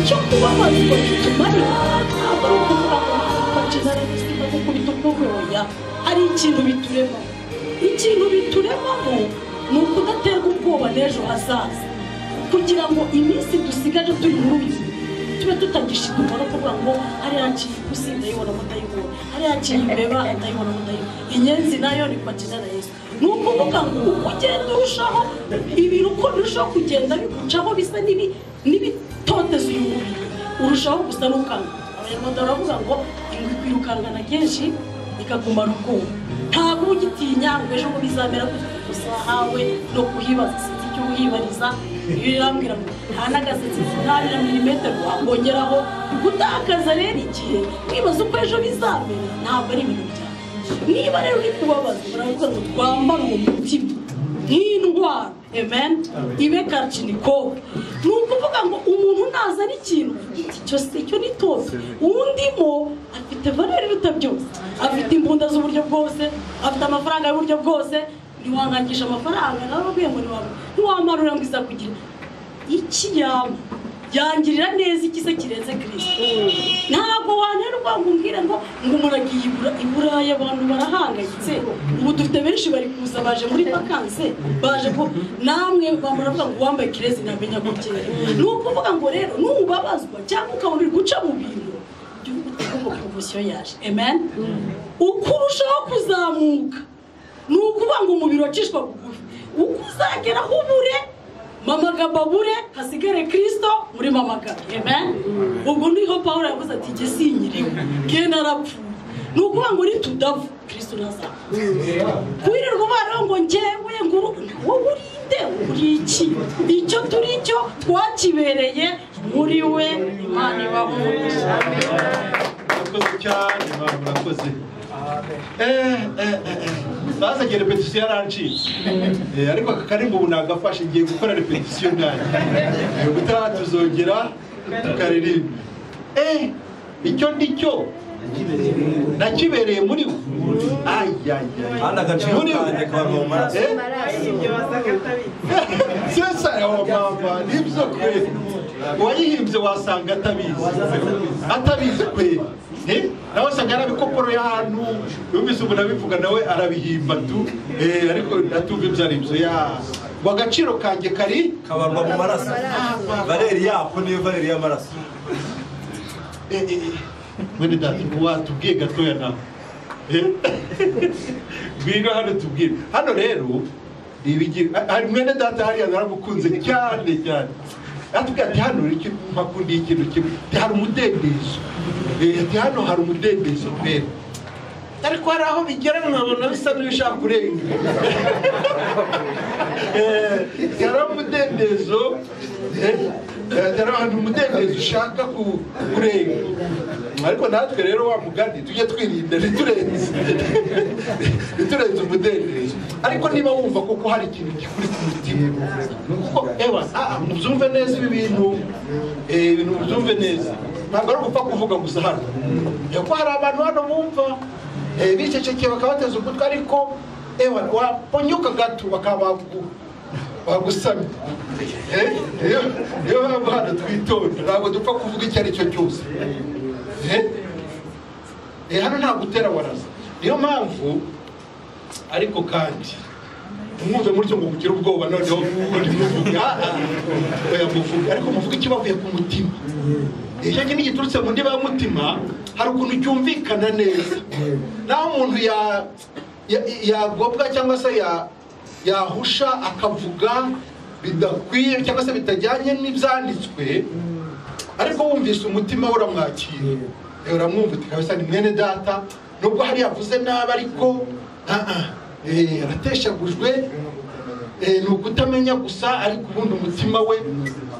icyo kubabazwa kitumarira ntabwo ari ukuvuga ngo bakenera gusiga gukubita ubwoya. Hari ikintu bituremamo ni ukudaterwa ubwoba n'ejo hazaza, kugira ngo iminsi dusigaje turi muri uyu tube tutagishidwa no kuvuga ngo hari haciye ikusi ndayibona mutayibona, hari haciye imbeba ndayibona mutayibona. Inyenzi nayo ni kwakira na Yesu. Ni ukuvuga ngo ugenda urushaho ibintu uko birushaho kugenda bigucaho bisa n'ibitoteza uyu mubiri, urushaho gusa n'ukanga. Abanyarwanda baravuga ngo ingwe kwirukangana kenshi ikagumana ubwoba. Ntabwo ugitinya ngo ejo ngo bizamera gusa hawe no kuhibaza sinzi icyo uhibariza. Iyo irambwira ngo nta n'agasetsi ntarira milimetero wangongeraho gutakaza rero igihe wibaza uko ejo bizamera ntabwo ari ibintu byawe. Niba rero uri kubabaza baravuga ngo twambara uwo mutima nk'indwara, amen, ibe karcinikobe. Ni ukuvuga ngo umuntu nazana ikintu iki cyose icyo ni tobe, uwundimo afite valere iruta byose, afite imbunda z'uburyo bwose, afite amafaranga y'uburyo bwose. Ntiwangangisha amafaranga nababwiye ngo ntiwamarura ngo iza kugira iki yangirira neza iki se kirenze Kristo. Ntabwo wanterwa ngo umbwire ngo umuragiye iburayi abantu barahangayitse. Ubu dufite benshi bari kuza baje muri vacances, baje ko namwe bamuravuga ngo wambaye kirezi ntamenya gukira. Ni ukuvuga ngo rero n'ubabazwa cyangwa ukabona uri guca mu bintu by'uko promotion yaje, amen. Ukurushaho kuzamuka ni ukuvuga ngo umubiri wacishwa bugufi, uko uzageraho ubure mama gababure hasigare Kristo muri mama gabe, amen. Ubwo niho Paulo yavuze ati jye sinyiriwe ke narapfuye. Ni ukuvuga ngo nitudapfa Kristo naza kwirirwa ubana ngo njyewe nguru wowe urinde uri iki, icyo turi cyo twakibereye muri we. Imana ibamugisha. Murakoze cyane, murakoze. Sasa ngiye repetition yarancitse, ariko akarimbo ubu nagafashe ngiye gukora repetition nayo gutaha tuzongera tukaririmba. Icyo ndicyo nakibereye muri we. Anda gaciro kanje kava mu maraso. Sasa mama nibyo kwe wayihimbye wasanga atabizi kwe. Nawe sagara bikoporo y'ahantu yumvise ubu nabivuga nawe arabihimba tu, ariko atumva ibyo ari byo ya wagaciro kanje kari kabarwa mu maraso. Valeri yapo niyo valeri y'amaraso. Mwene data watubwiye gatoya nawe. Bwira hano tubwire. Hano rero hari mwene data hariya naramukunze cyane cyane. Atubwira ati hano mpakundiye ikintu kimwe, hari umudendezo. Hano hari umudendezo mbere, ariko hari aho bigera nkabona bisa n'ibishaka kurenga. Hari umudendezo, hari umudendezo ushaka kurenga. Ariko natwe rero wa mugani tujye twirinda ntiturenze umudendezo. Ariko niba wumva kuko hari ikintu kikuri ku mutima, kuko mubyumve neza ibi bintu, mubyumve neza. Ntabwo ari ugupfa kuvuga gusa hano, kuko hari abantu hano bumva bicecekeye bakabateza ugutwi, ariko waponyuka gato bakaba bagusamye. Niyo mpamvu hano twitonda, ntabwo dupfa kuvuga icyo ari cyo cyose. Hano ntabwo utera waraza. Niyo mpamvu ariko kandi umwumve mutyo ngo kugira ubwoba noneho muvuga ariko muvuga ikibavuye ku mutima. Icyo kintu giturutse mu ndiba y'umutima hari ukuntu cyumvikana neza. Naho umuntu yagobwa cyangwa se yahusha akavuga bidakwiye cyangwa se bitajyanye n'ibyanditswe, ariko wumvise umutima uramwakira, uramwumva uti kabisa ni mwene data, nubwo hari yavuze nabi ariko arateshagujwe, ni ukutamenya gusa, ariko ubundi umutima we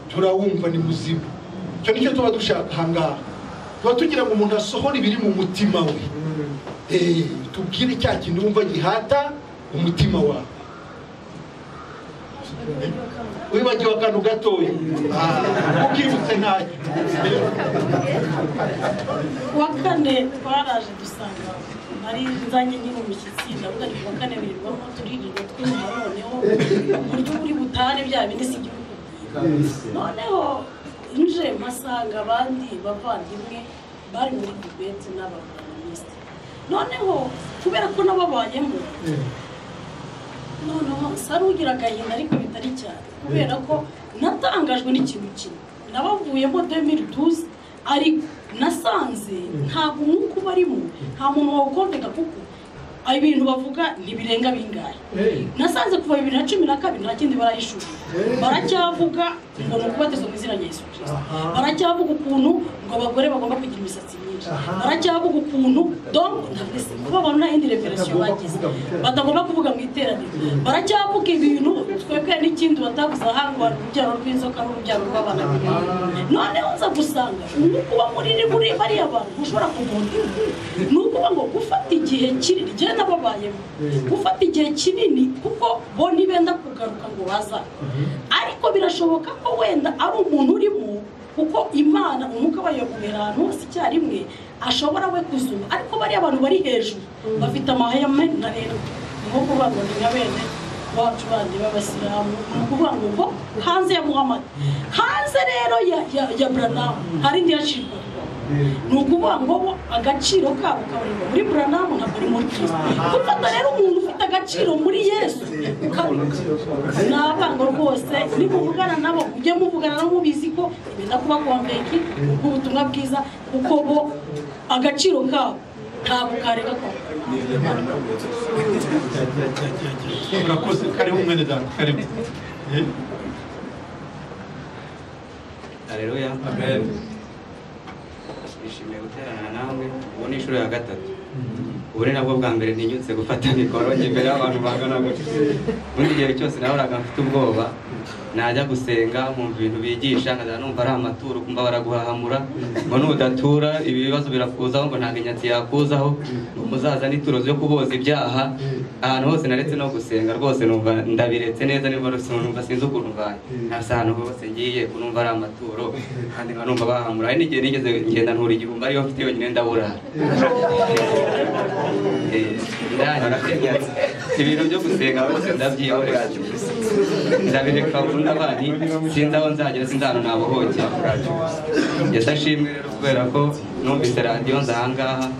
turawumva ni muzima. Icyo nicyo tuba dushaka ahangaha. tuba tugira ngo umuntu asohore ibiri mu mutima we. Tubwire cya kintu wumva gihata umutima wawe. Wibagiwe akantu gatoya ukibutse ntacyo. Kuwa kane twaraje dusanga ari nzanye nyine umushyitsi ndavuga ni kuwa kane birirwamo turirirwa twumva noneho uburyo buri butane bya bindi si igihugu. Noneho nje mpasanga abandi bavandimwe bari muri debate n'abakomunisite. Noneho kubera ko nababayemo noneho sarugira agahinda ariko bitari cyane kubera ko natangajwe n'ikintu kimwe. Nabavuyemo 2012 ariko nasanze ntabwo umwuka barimo nta muntu wawukomeka kuko ibintu bavuga ntibirenga bingahe. Nasanze kuva 2012 nta kindi barayishura. Baracyavuga ngo nukubatizwa mu izina rya Yesu Kristo. Baracyavuga ukuntu ngo abagore bagomba kugira imisatsi myinshi. Baracyavuga ukuntu donc ndavise kuba babona indi revelation bagize batagomba kuvuga mu iteraniro. Baracyavuga ibintu twebwe n'ikindi batavuze ahantu urubyaro rw'inzoka n'urubyaro rw'abana. Noneho nza gusanga nukuba muri bari abantu ushobora kugonda nukuba ngo gufata igihe kinini je nababayemo gufata igihe kinini kuko bo nibenda kugaruka ngo baza. Ariko birashoboka ko wenda ari umuntu urimo kuko Imana umwuka bayobora ahantu hose icyarimwe ashobora we kuzuma. Ariko bari abantu bari hejuru bafite amahame na rero nko kuvuga ngo ni bene wacu bandi b'abasilamu kuvuga ngo hanze ya Muhammad hanze rero ya Branham hari ndi yashirwa nukuvuga ngo agaciro kabo kabarirwa muri Branham ntabwo ari muri Kristo. Gufata rero umuntu ufite agaciro muri Yesu n'abango rwose nimuvugana nabo ujye muvugana no mubizi ko ibenda kuba kwambeki ubutumwa bwiza kuko bo agaciro kabo ntabwo karega ko. Urakoze karibu mwene data karibu. Haleluya. Amen. Nishimiye guterana namwe ubu ni inshuro ya gatatu. Ubu ni nabwo bwa mbere ninyutse gufata mikoro imbere y'abantu bangana gutya. Ubundi igihe cyose nahoraga mfite ubwoba najya gusenga mu bintu bigisha nkaza numva ari amaturo kumva baraguhahamura ngo nudatura ibibazo birakuzaho ngo ntabwo inyatsi yakuzaho ngo muzaza n'ituro zo kuboza ibyaha. Ahantu hose naretse no gusenga rwose numva ndabiretse neza niba numva sinzi ukuntu mbaye ntasano hose ngiye kunumva ari amaturo kandi nkanumva bahamura. Ari n'igihe nigeze ngenda ntura igihumbi ariyo mfite yonyine ndaburara. Ibintu byo gusenga rwose ndabyihorera ndabireka vuba abandi sinzi aho nzagera sinzi ahantu nabohokera. Yesu ashimwe rero kubera ko numvise radiyo nza ahangaha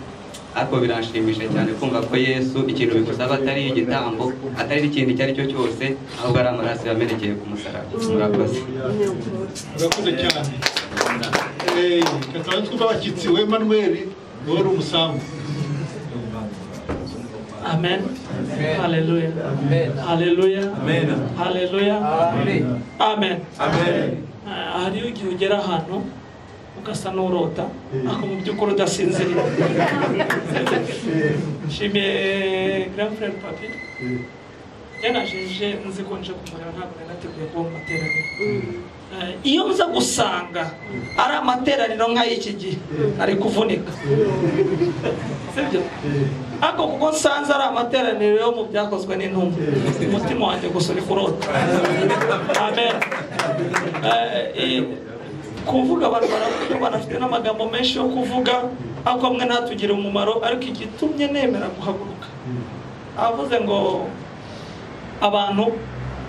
ariko biranshimisha cyane kumva ko Yesu ikintu bigusaba atari igitambo atari ikindi icyo ari cyo cyose ahubwo ari amaraso yamenekeye ku musaraba. Murakoze. Urakoze cyane. Kataba twuba abashyitsi we Emmanuel wari umusambu. Amen. Hallelujah. Hallelujah. Hallelujah. Amen. Hari igihe ugera ahantu ugasa n'urota ako mu by'ukuri udasinziriye. Nshimiye grand frère Papi yanajeje nzi ko nje kumureba ntabwo nateguye kuba mu materaniro. Iyo nza gusanga ari amateraniro nk'ay'iki gihe ari kuvunika sibyo ako kuko nsanze ari amateraniro yo mu byakozwe n'intumwa umutima wanjye gusa uri kurota. Amen. Kuvuga abantu barafite n'amagambo menshi yo kuvuga ariko amwe ntatugire umumaro ariko igitumye nemera guhaguruka avuze ngo abantu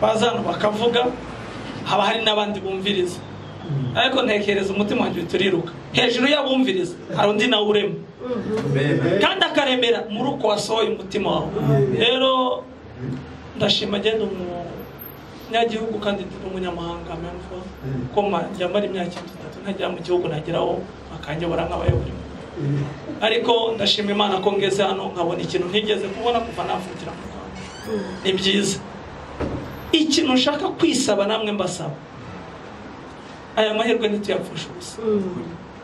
bazana bakavuga haba hari n'abandi bumviriza ariko ntekereza umutima wanjye turiruka hejuru y'abumviriza hari undi nawe urema kandi akaremera muri uko wasohoye umutima wawe. Rero ndashima agenda umunyagihugu kandi ndi n'umunyamahanga mpamvu ko njya mara imyaka 3 ntajya mu gihugu nageraho akanyobora nk'abayobora. Ariko ndashima Imana ko ngeze hano nkabona ikintu ntigeze kubona kuva navukira mu Rwanda. Ni byiza ikintu nshaka kwisaba namwe mbasaba aya mahirwe ntituyapfusha ubusa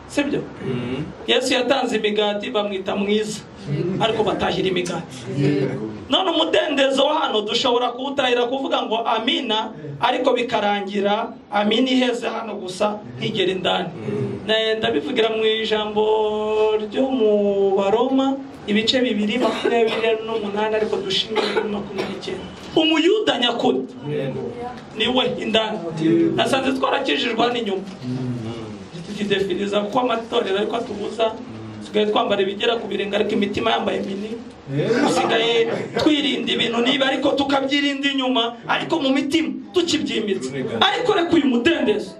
sibyo. Yesu yatanze imigati bamwita mwiza ariko batahira imigati. None umudendezo wa hano dushobora kuwutahira kuvuga ngo amina ariko bikarangira amina iheze hano gusa ntigera indani. ndabivugira mu ijambo ryo mu Baroma ibice 2:28 ariko dushimira 29. Umuyuda nyakuri niwe indani nasanze twarakijijwe hano inyuma tukidefiniza ko amatorero ariko atubuza tugaye twambara ibigera ku birenga ariko imitima yambaye mini usigaye twirinda ibintu niba ariko tukabyirinda inyuma ariko mu mitima tukibyimitse ariko reka uyu mudendezo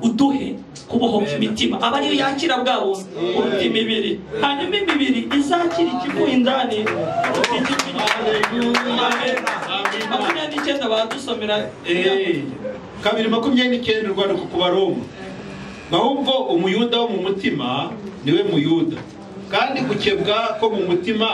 uduhe kubohoka imitima aba ariyo yakira bwabo uruta imibiri hanyuma imibiri izakira ikivuye indani makumyabiri n'icyenda badusomera 2:29 Rwanda ku Baroma ahubwo umuyuda wo mu mutima niwe muyuda kandi gukebwa ko mu mutima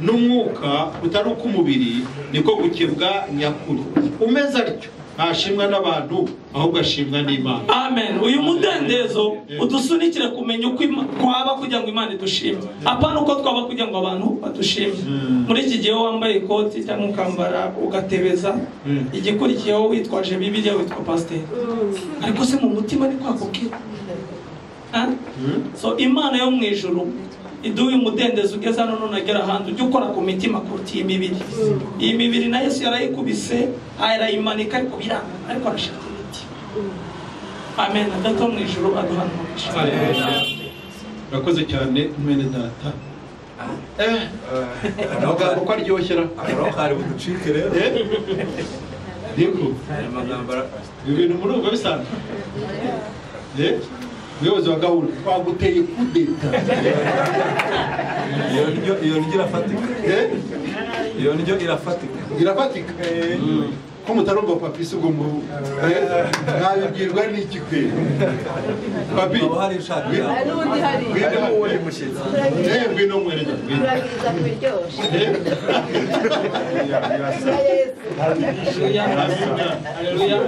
n'umwuka utari uk'umubiri niko gukebwa nyakuri umeze atyo ntashimwa n'abantu ahubwo ashimwa n'Imana. Amen. Uyu mudendezo udusunikira kumenya uko twaba kugira ngo Imana idushime apana uko twaba kugira ngo abantu badushime. Muri iki gihe wambaye ikoti cyangwa ukambara ugatebeza igikurikiyeho witwaje Bibiliya witwa pasteur ariko se mu mutima ni kwakubwira so Imana yo mu ijuru iduye umudendezo ugeze hano none agera ahandi ujye ukora ku mitima kuruta iyi mibiri. Iyi mibiri na Yesu yarayikubise arayimanika ariko biranga ariko arashaka imitima. Amen. Data mu ijuru aduhana umugisha. Urakoze cyane mwene data. Amagambo ko aryoshera hari buducike rero niko amagambara ibintu muri ubwo bisanzwe ubuyobozi wa gahunda twaguteye kudeta iyo ndyo irafatika irafatika ko mutarumva papi se ubwo mu nabibwirwa n'iki kwe papi hari mushyitsi ngwino mwereza urabiza kubiryosha Haleluya.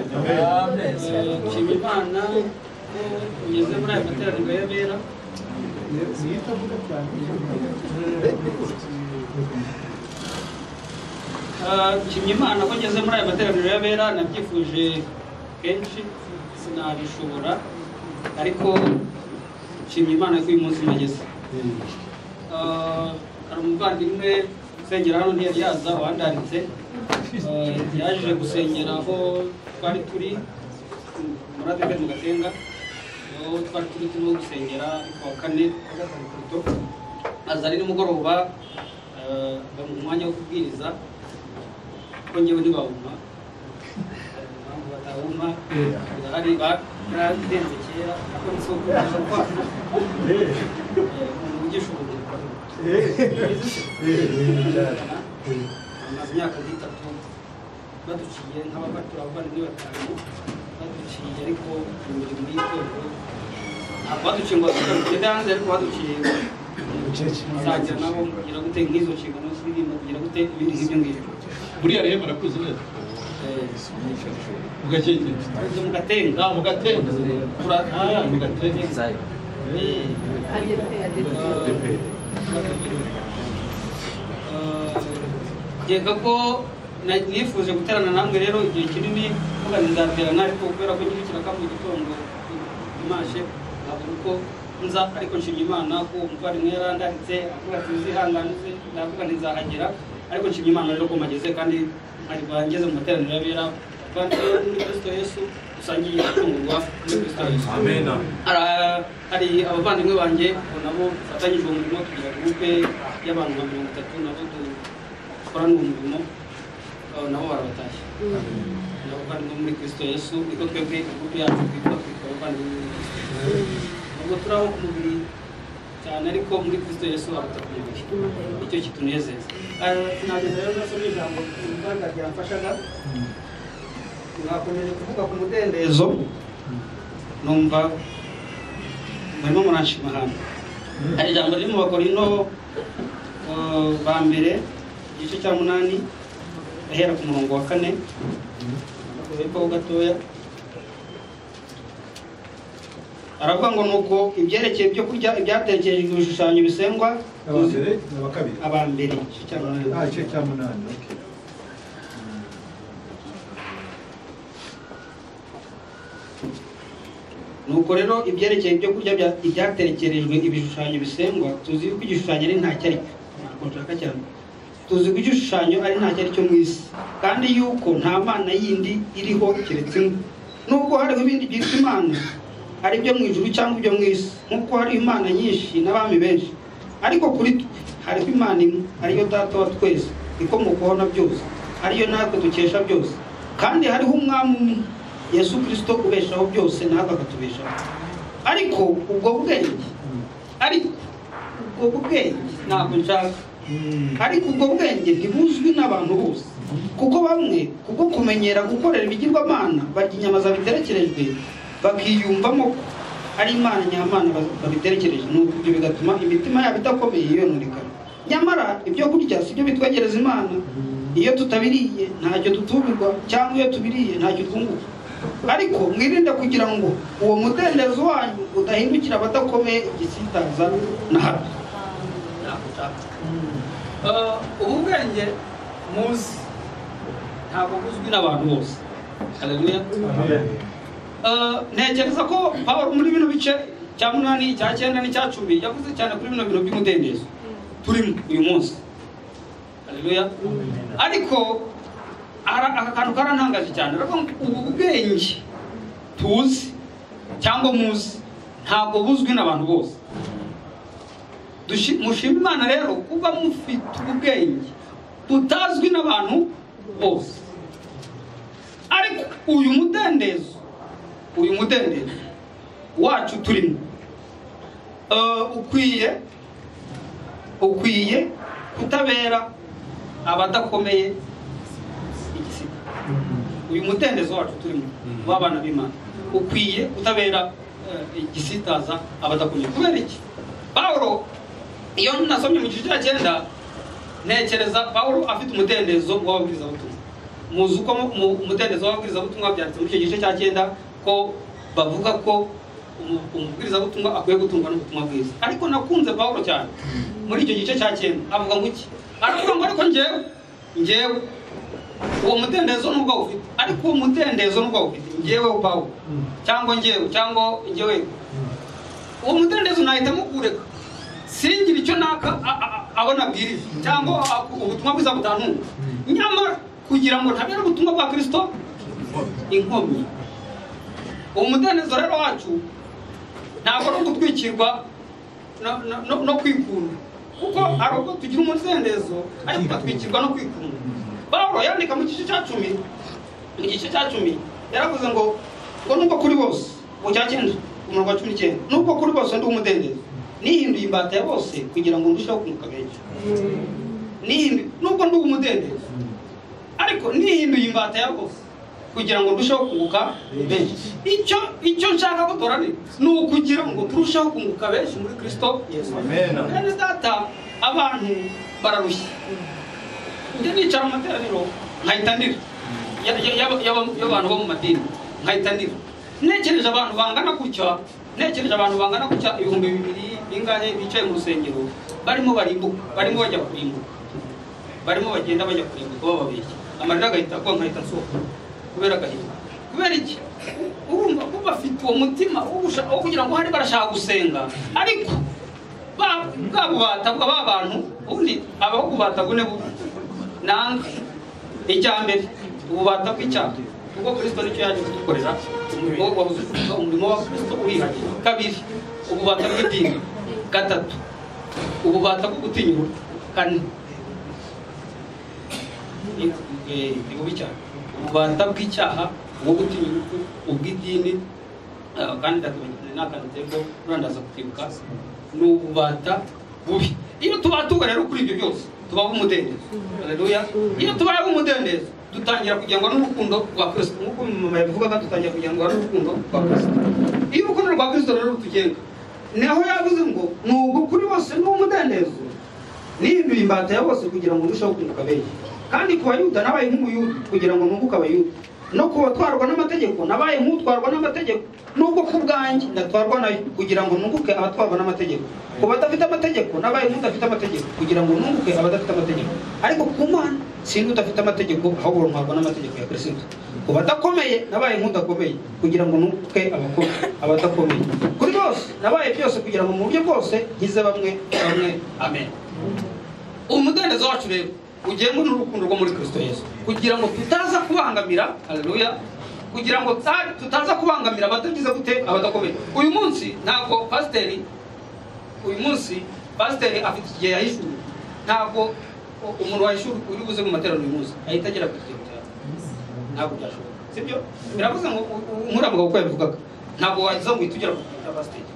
Nshima Imana ugeze muri aya materaniro y'abera. Nshima Imana ko ngeze muri aya materaniro y'abera nabyifuje kenshi sinabishobora ariko nshima Imana ko uyu munsi nageze. Hari umuvandimwe usengera hano ntiyari yaza wandaritse yaje gusengera aho twari turi muri Adeperi mu Gatenga aho twari turi turimo gusengera ku wa kane aza ari nimugoroba mu mwanya wo kubwiriza ko njyewe ntibawuma impamvu batawuma hari baradenze kera ariko nisoko ugisha ubugingo amaze imyaka 3 baduciye nk'abapatura abavandimwe 5 baduciye ariko imirimo y'itorero ntabwo baduciye ngo tugende hanze ariko baduciye uzagira nabo kugira gute nk'izo nshingano ziririmba kugira gute ibindi nk'ibyo ngibyo buriya rero barakuzi neza mugakeke mu Gatenga mu Gatenga mu Gatenga Yega ko nifuje guterana namwe rero igihe kinini kuvuga nzaterana ariko kubera ko nyirikira mu gitondo imashe ntabwo uko nza ariko nshimye Imana ko umuvandimwe yarandaritse avuga ati uzihanganize ndavuga ntizahagera ariko nshimye Imana rero ko mageze kandi ari bangeze mu materaniro y'abera kandi muri Kristo Yesu usangiye gutungurwa muri Kristo Yesu. Amen. Hari abavandimwe banjye nabo fatanyije umurimo tugira groupe y'abantu 30 nabo dukorana umurimo nabo barabatashye nabo kandi muri Kristo Yesu iko twebwe groupe yacu twitwa abavandimwe nabo turaho ku mubiri cyane ariko muri Kristo Yesu abatakumubiri icyo kitunezeza. Sinagenda rero nasomye ijambo imbaraga ryamfashaga ngakomeje kuvuga ku mudendezo numva barimo muranshima hano. Hari ijambo riri mu Bakorinto ba mbere igice cya 8 ahera ku murongo wa 4 hepfo gatoya aravuga ngo nuko ibyerekeye byo kurya ibyatekerejwe ibishushanyo bisengwa abambere igice cya 8 igice cya 8 nuko rero ibyerekeye ibyo kurya ibyaterekerejwe ibishushanyo bisengwa tuzi yuko igishushanyo ari ntacyo ari cyo nshaka cyane tuzi ko igishushanyo ari ntacyo ari cyo mu isi kandi yuko nta mana yindi iriho keretse imwe nubwo hariho ibindi byitwa imana ari byo mu ijuru cyangwa ibyo mu isi nk'uko hariho imana nyinshi n'abami benshi ariko kuri twe hariho imana imwe ariyo data wa twese ikomokaho na byose ariyo natwe dukesha byose kandi hariho umwami umwe Yesu Kristo ubeshaho byose natwe akatubeshaho ariko ubwo bwenge ntabwo nshaka ariko ubwo bwenge ntibuzwi n'abantu bose kuko bamwe kubwo kumenyera gukorera ibigirwamana barya inyama zabiterekerejwe bakiyumvamo ko ari imana nyamana babiterekereje nuko ibyo bigatuma imitima yabo idakomeye yononekara nyamara ibyo kurya si byo bitwegereza imana iyo tutabiriye ntacyo dutubirwa cyangwa iyo tubiriye ntacyo twunguka ariko mwirinde kugira ngo uwo mudendezo wanyu udahindukira abadakomeye igisitaza na hato ubu bwenge muzi ntabwo buzwi n'abantu bose. Haleluya. Ntekereza ko Pawulo muri bino bice cya 8 cya 9 n'icya 10 yavuze cyane kuri bino by'umudendezo turimo uyu munsi. Haleluya. Ariko akantu karantangaje cyane ubu bwenge tuzi cyangwa muzi ntabwo buzwi n'abantu bose. Mushima Imana rero kuba mufite ubwenge butazwi n'abantu bose. Ariko uyu mudendezo wacu turimo ukwiye kutabera abadakomeye igisika. Uyu mudendezo wacu turimo w'abana b'Imana ukwiye kutabera igisitaza abadakomeye. Kubera iki? Pawulo iyo nasomye mu gice cya 9 ntekereza Pawulo afite umudendezo w'ababwirizabutumwa. Muzi uko umudendezo w'ababwirizabutumwa byanditse mu gice cya 9 ko bavuga ko umubwirizabutumwa akwiye gutungwa n'ubutumwa bwiza. Ariko nakunze Pawulo cyane muri icyo gice cya 9 avuga ngo iki? Aravuga ngo ariko njyewe uwo mudendezo n'ubwo ufite, ariko uwo mudendezo n'ubwo ufite njyewe Pawulo cyangwa njyewe uwo mudendezo nahita mukureka singira icyo naka abona bwiriza cyangwa ubutumwa bwiza butantu. Nyamara kugira ngo ntabere ubutumwa bwa Kristo inkomyi. Uwo mudendezo rero wacu ntabwo ari gutwikirwa no kwikunda, kuko ari uko tugira umudendezo ariko tugatwikirwa no kwikunda. Pawulo yandika mu gice cya 10 yaravuze ngo nubwo kuri bose mu cya 9 umurongo wa 19 nubwo kuri bose ndi umudendezo nihinduye imbata ya bose kugira ngo ndusheho kunguka benshi. Nubwo ndi umudendezo ariko nihinduye imbata ya bose kugira ngo ndusheho kunguka benshi. Icyo nshaka ko dorane ni ukugira ngo turusheho kunguka benshi muri Kristo Yesu. Amen. Kandi data abantu bararushye. Njye nicara mu materaniro nkahitanira y'abantu bo mu madini nkahitanira nekereje abantu bangana gutya ibihumbi 2 bingahe bicaye mu rusengero barimo barimbuka, barimo bajya kurimbuka, barimo bagenda bajya kurimbuka bababeshya amarira agahita agwa nkahita nsohoka kubera agahinda. Kubera iki? Urumva ko bafite uwo mutima wo kugira ngo hari barashaka gusenga, ariko bwabubata bw'abantu ubundi abaho kubata gune nanga icyambere ububata bw'icyaha ubwo Kristo nicyo yaje kudukorera umurimo wa Kristo uhihaye. Kabiri ububata bw'idini. Gatatu ububata bwo gutinyura. Kane ububata bw'icyaha bwo gutinyura ubw'idini. Kandi nakanatego urandaza kutibuka n'ububata bubi. Iyo tubatuga rero kuri ibyo byose tubaho umudendezo. Haleluya. Iyo tubaho umudendezo dutangira kugengwa n'urukundo rwa Kristo. Nk'uko mama yabivuga dutangira kugengwa n'urukundo rwa Kristo. Iyo urukundo rwa Kristo rero rutugenga naho yavuze ngo nubwo kuri bose n'umudendezo nihinduye imbata ya bose kugira ngo ndusheho kunguka benshi. Kandi ku Bayuda nabaye nk'umuyuda kugira ngo nunguke Abayuda, no kubatwarwa n'amategeko nabaye nk'utwarwa n'amategeko, nubwo ku bwanjye ndatwarwa nayo kugira ngo nunguke abatwarwa n'amategeko. Ku badafite amategeko nabaye nk'udafite amategeko kugira ngo nunguke abadafite amategeko. Ariko ku Mana sindi udafite amategeko ahubwo ntwarwa n'amategeko ya Kristo. Ku badakomeye nabaye nk'udakomeye kugira ngo nuke abadakomeye. Kuri bose nabaye byose kugira ngo mu buryo bwose nkize bamwe. Amen. Umudendezo wacu rero ugengwa n'urukundo rwo muri Kristo Yesu kugira ngo tutaza kubangamira, haleluya, kugira ngo tutaza kubangamira abatagize gute abadakomeye. Uyu munsi ntabwo pasiteri afite igihe yahishuye, ntabwo umuntu wahishura uri buze mu materaniro uyu munsi ahita agera ku kigero cyawe, ntabwo byashoboka, sibyo? Biravuze ngo nkuramuga uko yabivugaga, ntabwo wagiza ngo uhite ugera ku kigero cya pasiteri.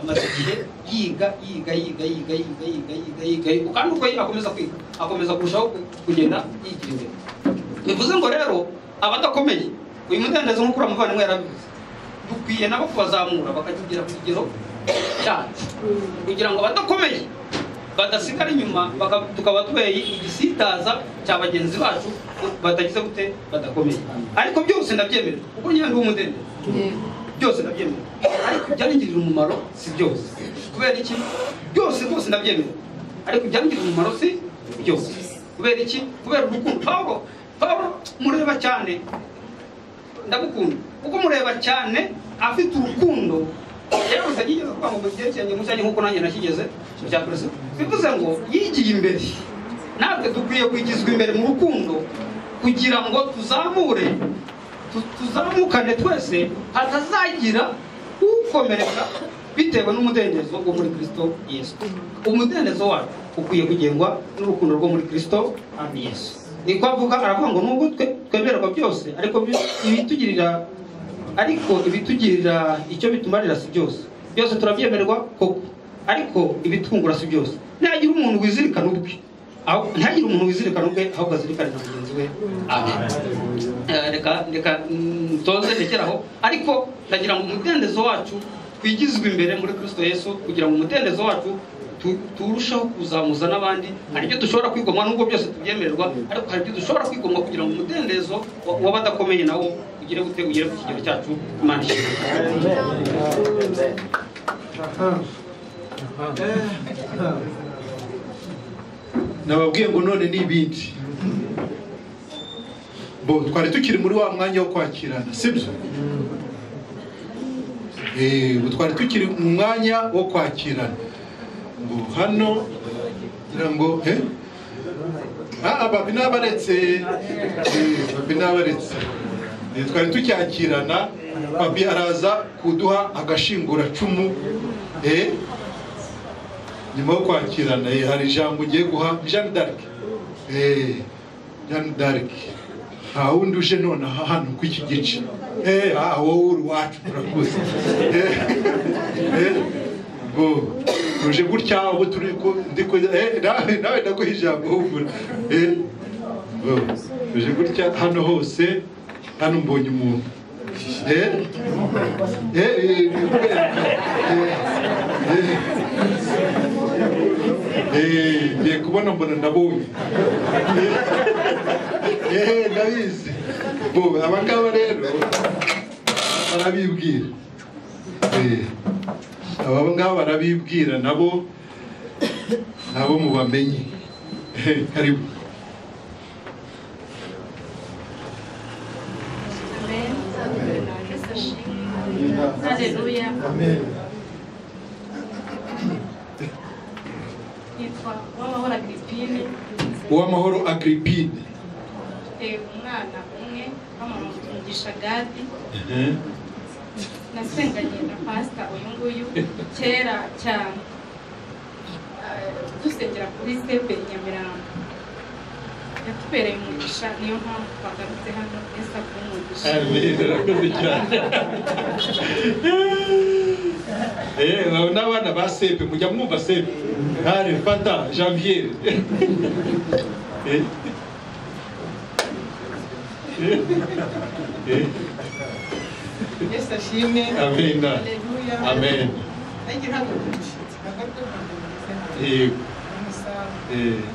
Amaze igihe yiga kandi uko akomeza kwiga akomeza kurushaho kugenda yigira imbere. Bivuze ngo rero abadakomeye, uyu mudendezo nk'uko umuvandimwe yarabivuze, dukwiye nabo kubazamura bakagera ku kigero cyacu kugira ngo abadakomeye badasigara inyuma, tukaba tubeye igisitaza cya bagenzi bacu batagize gute badakomeye. Ariko byose ndabyemera kuko njyewe ndi umudendezo, byose ndabyemera, ariko byangirira umumaro si byose. Kubera iki? Byose rwose ndabyemera, ariko byangirira umumaro si byose. Kubera iki? Kubera urukundo. Pawulo mureba cyane, ndagukunda kuko mureba cyane afite urukundo. Yewe yigeze kuvuga ngo mu gihe cyanjye mucyanye nk'uko nanjye nakigeze cya Kristo. Bivuze ngo yigiye imbere, natwe dukwiye kwigizwa imbere mu rukundo kugira ngo tuzamukane twese, hatazagira ukomereka bitewe n'umudendezo wo muri Kristo Yesu. Umudendezo wacu ukwiye kugengwa n'urukundo rwo muri Kristo Yesu. Niko aravuga ngo nubwo twemererwa byose, ariko ibitugirira icyo bitumarira si byose. Byose turabyemererwa koko, ariko ibitungura si byose. Ntihagire umuntu wizirikana ubwe, ahubwo azirikane na mugenzi we. Amen. Reka toze rekeraho, ariko ndagira ngo umudendezo wacu twigizwe imbere muri Kristo Yesu kugira ngo umudendezo wacu turushaho kuzamuza n'abandi. Hari ibyo dushobora kwigomwa nubwo byose tubyemererwa, ariko hari ibyo dushobora kwigomwa kugira ngo umudendezo w'abadakomeye nawo ugere ku kigero cyacu. Imana ishimwe. Nababwiye ngo none n'ibindi twari tukiri muri wa mwanya wo kwakirana, sibyo? Twari tukiri mu mwanya wo kwakirana. Hano ngira ngo babi nabaretse twari tucyakirana. Babi araza kuduha agashinguracumu nyuma yo kwakirana. Hari ijambo ugiye guha Jeanne d'Arc. Jeanne d'Arc nta wundi uje none hano ku iki gice. Wowe uri wacu turakuze. Uje gutya ubu turi nawe ndaguha ijambo humura. Uje gutya hano hose, hano mbonye umuntu. Ngiye kubona mbona ndabonye. Ndabizi. Abangaba rero barabibwira. Aba ngaba barabibwira nabo mubamenye. Karibu. Haleluya. Amen. Nitwa Uwamahoro Agripine. Uwamahoro Agripine. Umwana umwe Umugisha Gadi. Nasenganye na pastor uyu nguyu kera cyane. Dusengera kuri Sepe Nyamirambo. Yatubereye umugisha, niyo mpamvu twagarutse hano Yesu akumugisha. Amen. Urakoze cyane. N'abana ba Sepe mujya mwumva Sepe. Hari Fata Janvier. Yesu ashimwe. Amen. Haleluya. Amen.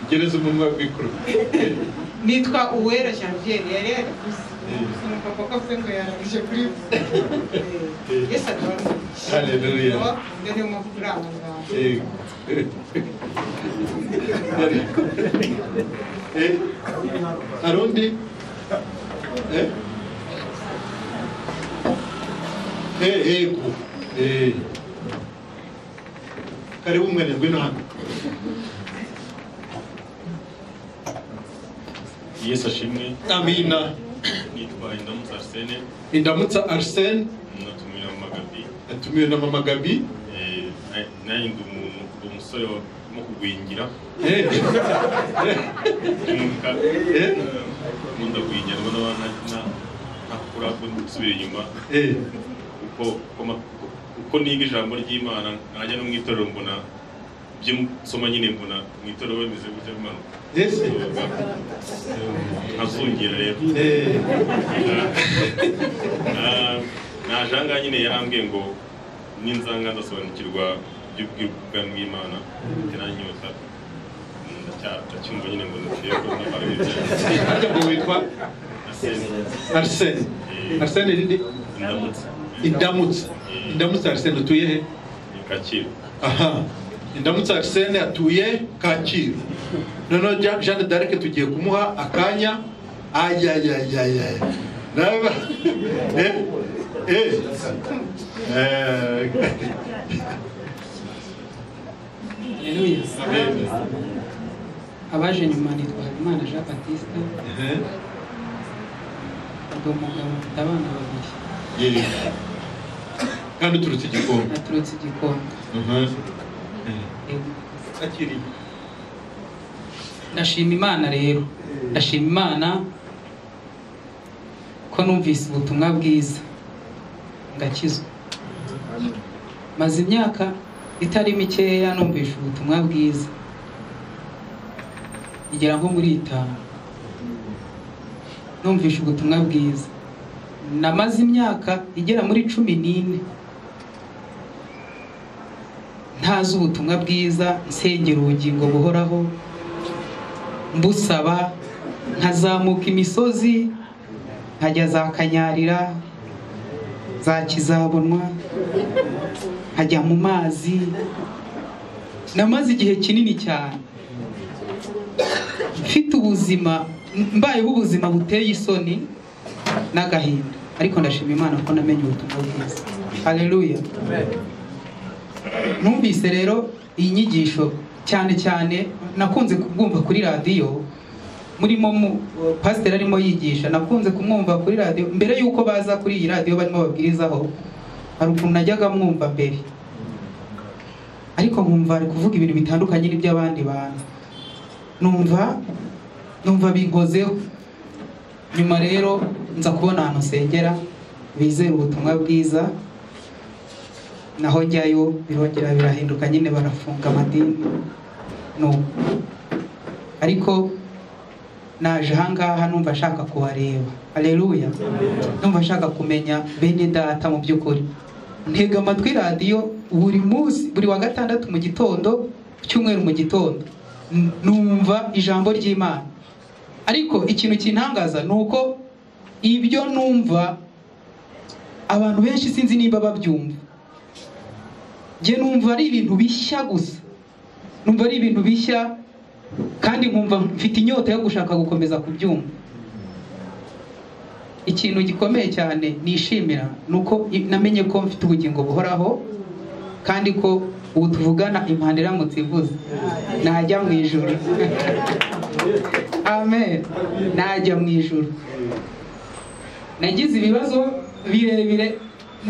Gereza umunwa w'ikuru. Nitwa Uwera Janvier, yari yarakuze. Papa kavuze ngo yarangije kuri Yesu akabamugisha. Haleluya. Ndende mu kuranga. Arundi ego karibu mwene ngwino hano. Yesu ashimwe. Amina. Nitwa Indamutsa Arsene. Indamutsa Arsene. Natumiwe na Mama Gabi. Natumiwe na Mama Gabi. Nanjye ndi umusore wo kugwingira. Nkunda kugwingira mbona ntakura gusubira inyuma. Uko niga ijambo ry'Imana najya no mu itorero mbona ibyo nsoma nyine mbona mu itorero bemeze gutya Imana. Nkazungira rero. Najanga nyine yarambwiye ngo ninzanga ndasobanukirwa by'ubwami bw'Imana ntiranyota ndacyumva nyine ngo ndashaka n'abari ariko ngo witwa Arsene. Arsene rindi Indamutsa Arsene utuye he? Kacyiru. Aha. Indamutsa Arsene atuye Kacyiru. Noneho Jeanne d'Arc tugiye kumuha akanya. Ayayayaya. Naba abaje nyuma nitwa Habimana Jean Baptiste. Ndi umugabo mfite abana babiri. Kandi uturutse Gikondo. Naturutse Gikondo. Akiri. Ndashima Imana rero. Ndashima Imana ko numvise ubutumwa bwiza ngakizwa. Maze imyaka itari mikeya numvise ubutumwa bwiza igera nko muri 5 numvise ubutumwa bwiza. Namaze imyaka igera muri 14 ntazi ubutumwa bwiza, nsengera ubugingo buhoraho, mbusaba, nkazamuka imisozi, nkajya za Kanyarira, za Kizabonwa, nkajya mu mazi. Namaze igihe kinini cyane mfite ubuzima, mbayeho ubuzima buteye isoni n'agahinda, ariko ndashima Imana ko namenye ubutumwa bwiza. Haleluya. Numvise rero iyi nyigisho cyane nakunze kubwumva kuri radio, murimo pastor arimo yigisha, nakunze kumwumva kuri radio mbere yuko baza kuri iyi radio barimo babwirizaho. Hari ukuntu najyaga mwumva mbere, ariko nkumva ari kuvuga ibintu bitandukanye n'iby'abandi bantu, numva binkozeho. Nyuma rero nza kubona ahantu nsengera bizera ubutumwa bwiza, naho njyayo birongera birahinduka, nyine barafunga amadini. Ariko naje ahangaha numva ashaka kubareba. Haleluya. Numva ashaka kumenya bene data mu by'ukuri. Ntega amatwi radio buri munsi, buri wa gatandatu mu gitondo, cyumweru mu gitondo, numva ijambo ry'Imana. Ariko ikintu kintangaza nuko ibyo numva abantu benshi sinzi niba babyumva. Je numva ari ibintu bishya gusa, numva ari ibintu bishya, kandi nkumva mfite inyota yo gushaka gukomeza kubyumva. Ikintu gikomeye cyane nishimira nuko namenye ko mfite ubugingo buhoraho, kandi ko ubu tuvugana impande iramutse ivuze najya mu ijuru. Amen. Najya mu ijuru. Nagize ibibazo birebire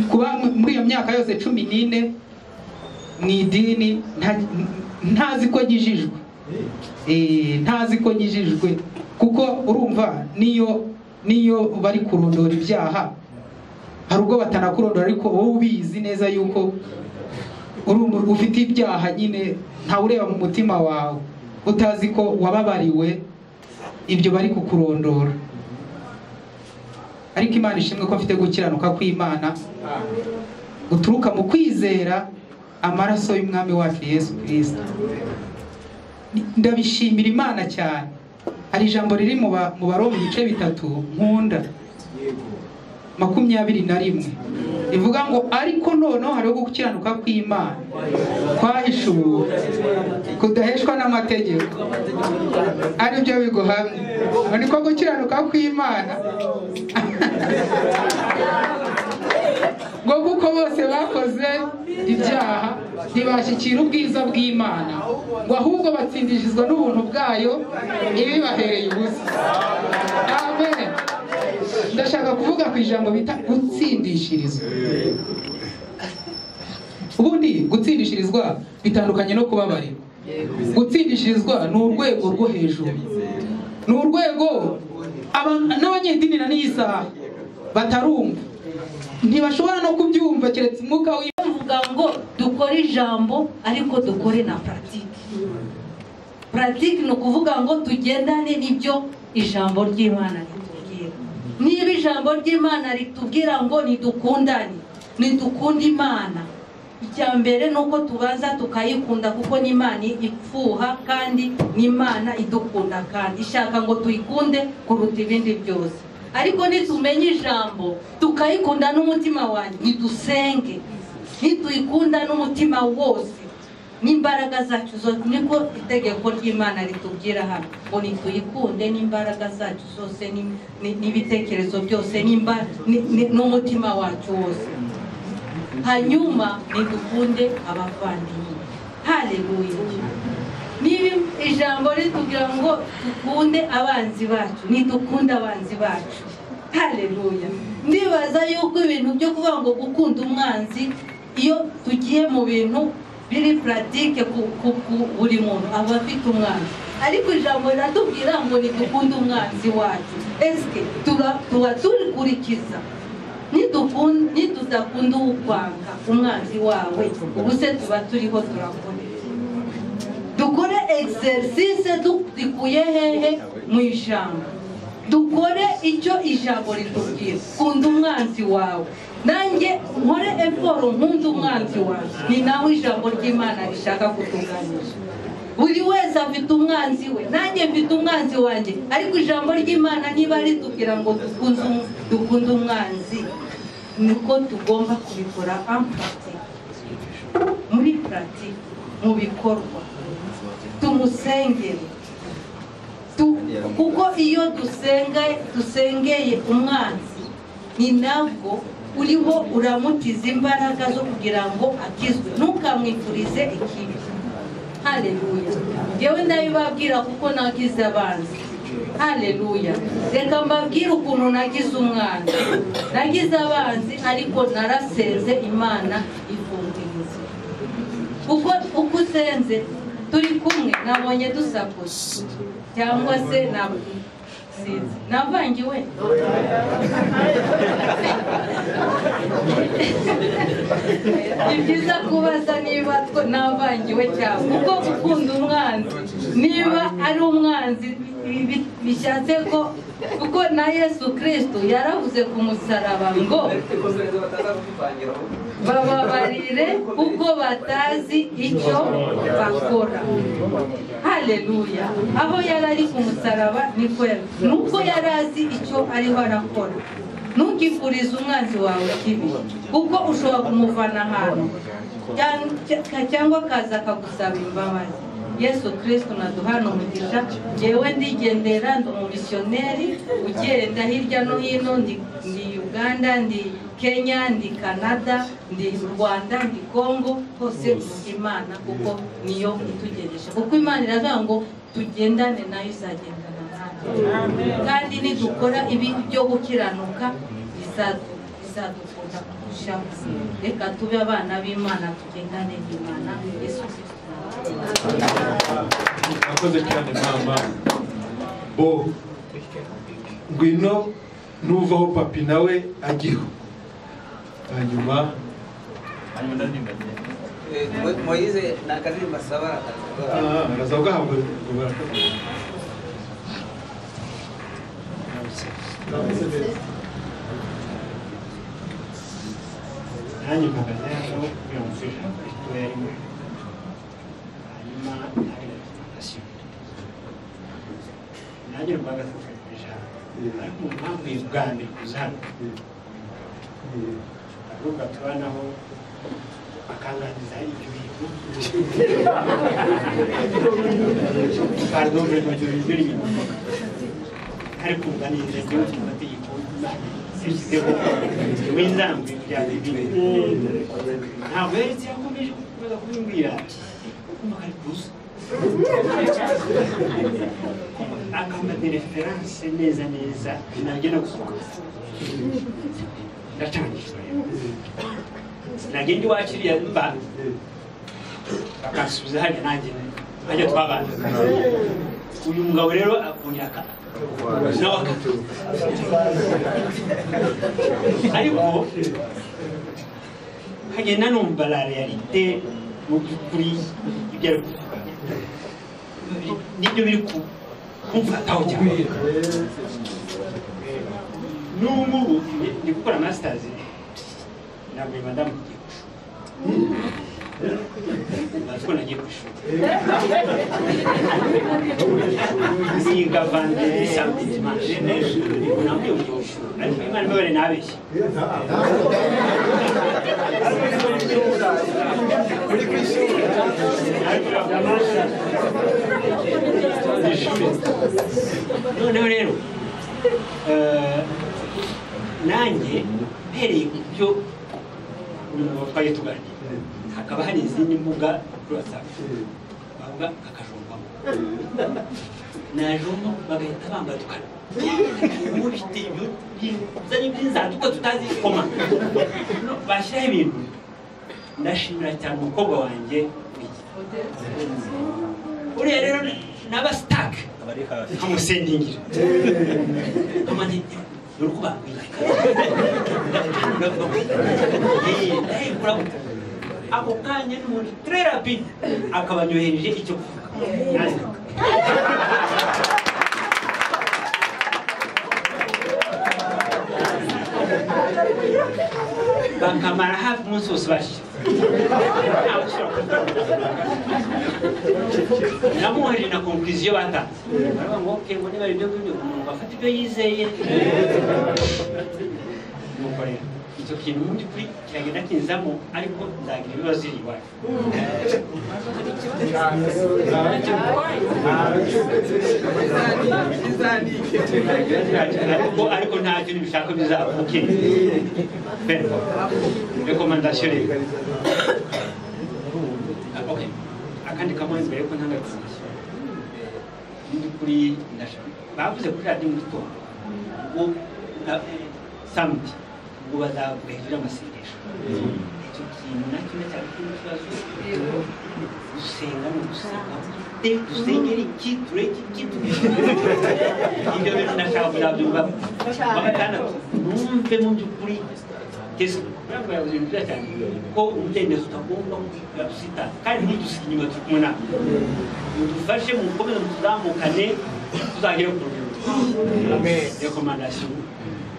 kuba muri iyo myaka yose 14 mu idini, ntazi ko nyijijwe. Ntazi ko nyijijwe, kuko urumva niyo bari kurondora ibyaha, hari ubwo batanakurondora, ariko wowe ubizi neza yuko ufite ibyaha, nyine nta ureba mu mutima wawe utazi ko wababariwe ibyo bari kukurondora. Ariko Imana ishimwe ko mfite gukiranuka kw'Imana guturuka mu kwizera amaraso y'umwami wacu Yesu Kristo. Ndabishimira Imana cyane. Hari ijambo riri mu Baroma ibice 3 nkunda 21, ivuga ngo ariko noneho hariho gukiranuka kw'Imana kwahishuwe kudaheshwa n'amategeko, ari byo biguhamye. Niko gukiranuka kw'Imana ngo kuko bose bakoze ibyaha ntibashyikira ubwiza bw'Imana, ngo ahubwo batsindishizwa n'ubuntu bwayo ibibahereye ubusa. Amen. Ndashaka kuvuga ku ijambo bita gutsindishirizwa. Ubundi gutsindishirizwa bitandukanye no kubabarirwa. Gutsindishirizwa ni urwego rwo hejuru, ni urwego n'abanyedini na n'iyi saha batarumva, ntibashobora no kubyumva keretse umwuka w'ivuga ngo dukore ijambo ariko dukore na pratique. Pratique ni ukuvuga ngo tugendane n'ibyo ijambo ry'Imana ritubwira. Niba ijambo ry'Imana ritubwira ngo nidukundane, nidukunda Imana, icya mbere nuko tubanza tukayikunda, kuko n'Imana ipfuha kandi n'Imana idukunda kandi ishaka ngo tuyikunde kuruta ibindi byose. Ariko nitumenye ijambo tukayikunda n'umutima wanjye, nidusenge, nituyikunda n'umutima wose n'imbaraga zacu zose, niko itegeko ry'Imana ritubwira hano ngo nituyikunde n'imbaraga zacu zose n'ibitekerezo byose n'umutima wacu wose, hanyuma nidukunde abavandimwe. Haleluya. Niba ijambo ritubwira ngo dukunde abanzi bacu, nidukunde abanzi bacu. Haleluya. Ndibaza yuko ibintu byo kuvuga ngo gukunda umwanzi, iyo tugiye mu bintu biri pratique ku buri muntu aba afite umwanzi, ariko ijambo riratubwira ngo nidukunde umwanzi wacu. Eske tuba turikurikiza? Nitudakunda ukwanga umwanzi wawe, ubuse tuba turiho turakora. Dukore exercice dukwiye hehe mu ijambo, dukore icyo ijambo ritubwira. Kunda umwanzi wawe, nanjye nkore effort nkunda umwanzi wawe, ni nawe ijambo ry'Imana rishaka kutuganisha. Buri wese afite umwanzi we, nanjye mfite umwanzi wanjye, ariko ijambo ry'Imana niba ritubwira ngo dukunde umwanzi, niko tugomba kubikora en pratique, muri pratique, mu bikorwa. Tumusengere, kuko iyo dusengeye umwanzi, ni nabwo uriho uramutiza imbaraga zo kugira ngo akizwe, ntukamwifurize ikibi. Haleluya. Yewe ndabibabwira kuko nagize abanzi. Haleluya. Reka mbabwire ukuntu nagize umwanzi. Nagize abanzi ariko narasenze, Imana ifungiriza. Uko usenze turi kumwe, nabonye dusakuza cyangwa se navangiwe. Ni byiza kubaza niba navangiwe cyangwa kuko gukunda umwanzi, niba ari umwanzi bishatse ko, kuko na Yesu Kristo yaravuze ku musaraba ngo bababarire kuko batazi icyo bakora. Haleluya. Aho yari ari ku musaraba nuko yari azi icyo ariho arakora. Ntukifurize umwanzi wawe kibi, kuko ushobora kumuvana ahantu cyangwa akaza akagusaba imbabazi. Yesu Kristo naduhana umugisha. Jewe ndigendera, ndi umumisiyoneri ugenda hirya no hino, ndi Uganda, ndi Kenya, ndi Canada, ndi Rwanda, ndi Congo, hose Imana kuko niyo itugejeje, kuko Imana iravuga ngo tugendane nayo izagendana natwe, kandi nidukora ibi byo gukiranuka bizadukunda kurushaho. Reka tube abana b'Imana, tugendane n'Imana. Yesu Kristo. Akoze cyane mama. Bo ngwino nuvaho papi nawe agiho, hanyuma Moise nakaririmba saba arazavuga hamwe nanjye mpagaze hano kugira ngo mfashe Kristo yarimo, hanyuma nanjye mpagaze mfashe ijambo, ariko mpamvu bwa mbere kuza hano umukobwa tubanaho akanganiza ibyo bintu pardon ibyo bintu ariko umugani neza mu mategeko yashyizeho w'inzangwe bya bintu ntabwo yahise yakomeje kuza kubimbwira kumva kari kuza akamba de reference neza neza nabyo no gusohoka ndacangishwa nagenda iwakiriya mba bakansubiza hajya nanjye hajya twabana uyu mugabo rero akunyaka nawe akatu ariko nkagenda numva la realite mu by'ukuri ibyo ari kuvuga nibyo biri kumfataho cyane n'ubu ndi gukora masters ntabwo madamu ngiye ku ishuri ntabwo nagiye ku ishuri niga vendredi samedi dimanche ntabwo ngiye ku ishuri ariko imana mbabare nabeshye noneho rero nanjye mpereye ku byo twari tuganira hakaba hari izindi mbuga kuri WhatsApp bavuga akajombamo najomba bagahita bambatukana ubu bifite ibizanye by'inzaduka tutazi koma bashyiraho ibintu ndashimira cyane umukobwa wanjye uriya rero naba sitake nkamusendingira nkamanegera dore uko bakwiyaka ako kanya n'umuntu très rapide akabanyohereje icyo kuvuga bakamara hafi umunsi wose bashya namuhereje na conclusion batanze baravuga ngo okay ngo niba ibyo ngibyo umuntu bafata ibyo yizeye nuko rero icyo kintu mu by'ukuri kiragenda kinzamo ariko nzagira ibibazo iri iwacu ariko nta kintu bishaka bizavuke rekomandasiyo rero akandi kamwe mbere ko ntangagisiye mu by'ukuri bavuze kuri radiyo mu gitondo ngo samedi ngo bazavuga hejuru y'amasengesho icyo kintu nacyo cyari ikibazo gusenga no gusenga dusengera iki tureke iki ibyo bintu ndashaka kuzabyumva bakatandatu numve mu by'ukuri kese ntabwo yabuze ibintu byiza cyane ko umudendezo utagomba kudusita kandi ntidusike inyuma turi kumwe nawe mudufashe mukomeze mutuzamukane tuzagere ku rugero rekomandasiyo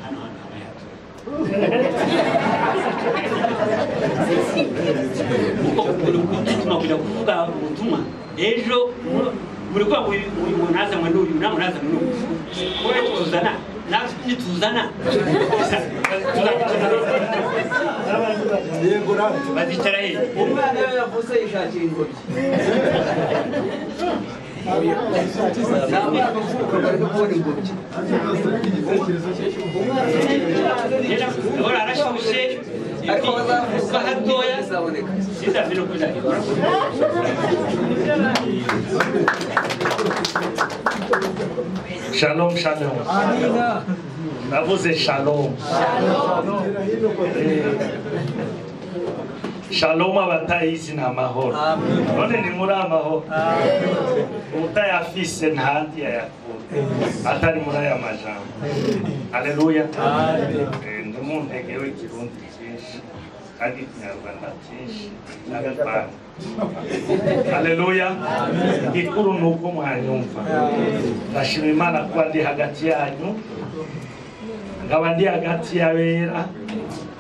hano hano utuma kujya kuvuga ubutumwa ejo muri kuba uyu nazanywe n'uyu nawe nazanywe n'uyu wowe tuzana natwe nituzana bazicara he umwana we yavuze yishakira ingobyi ahora arashyushye kuba hatoya sizambe no kuzagera Shalom, shalom. Navuze shalom. Shalom abatayizi ni amahoro. None ni muri amahoro. Utayafise ntandi yayakura. Atari muri aya majambo. Haleluya. Ndi mu ntege w'ikirundi cyinshi kandi ikinyarwanda cyinshi n'agapanga. Haleluya. Igikuru ni uko mwanyumva. Ndashima Imana kuba ndi hagati yanyu. Nkaba ndi hagati y'abera.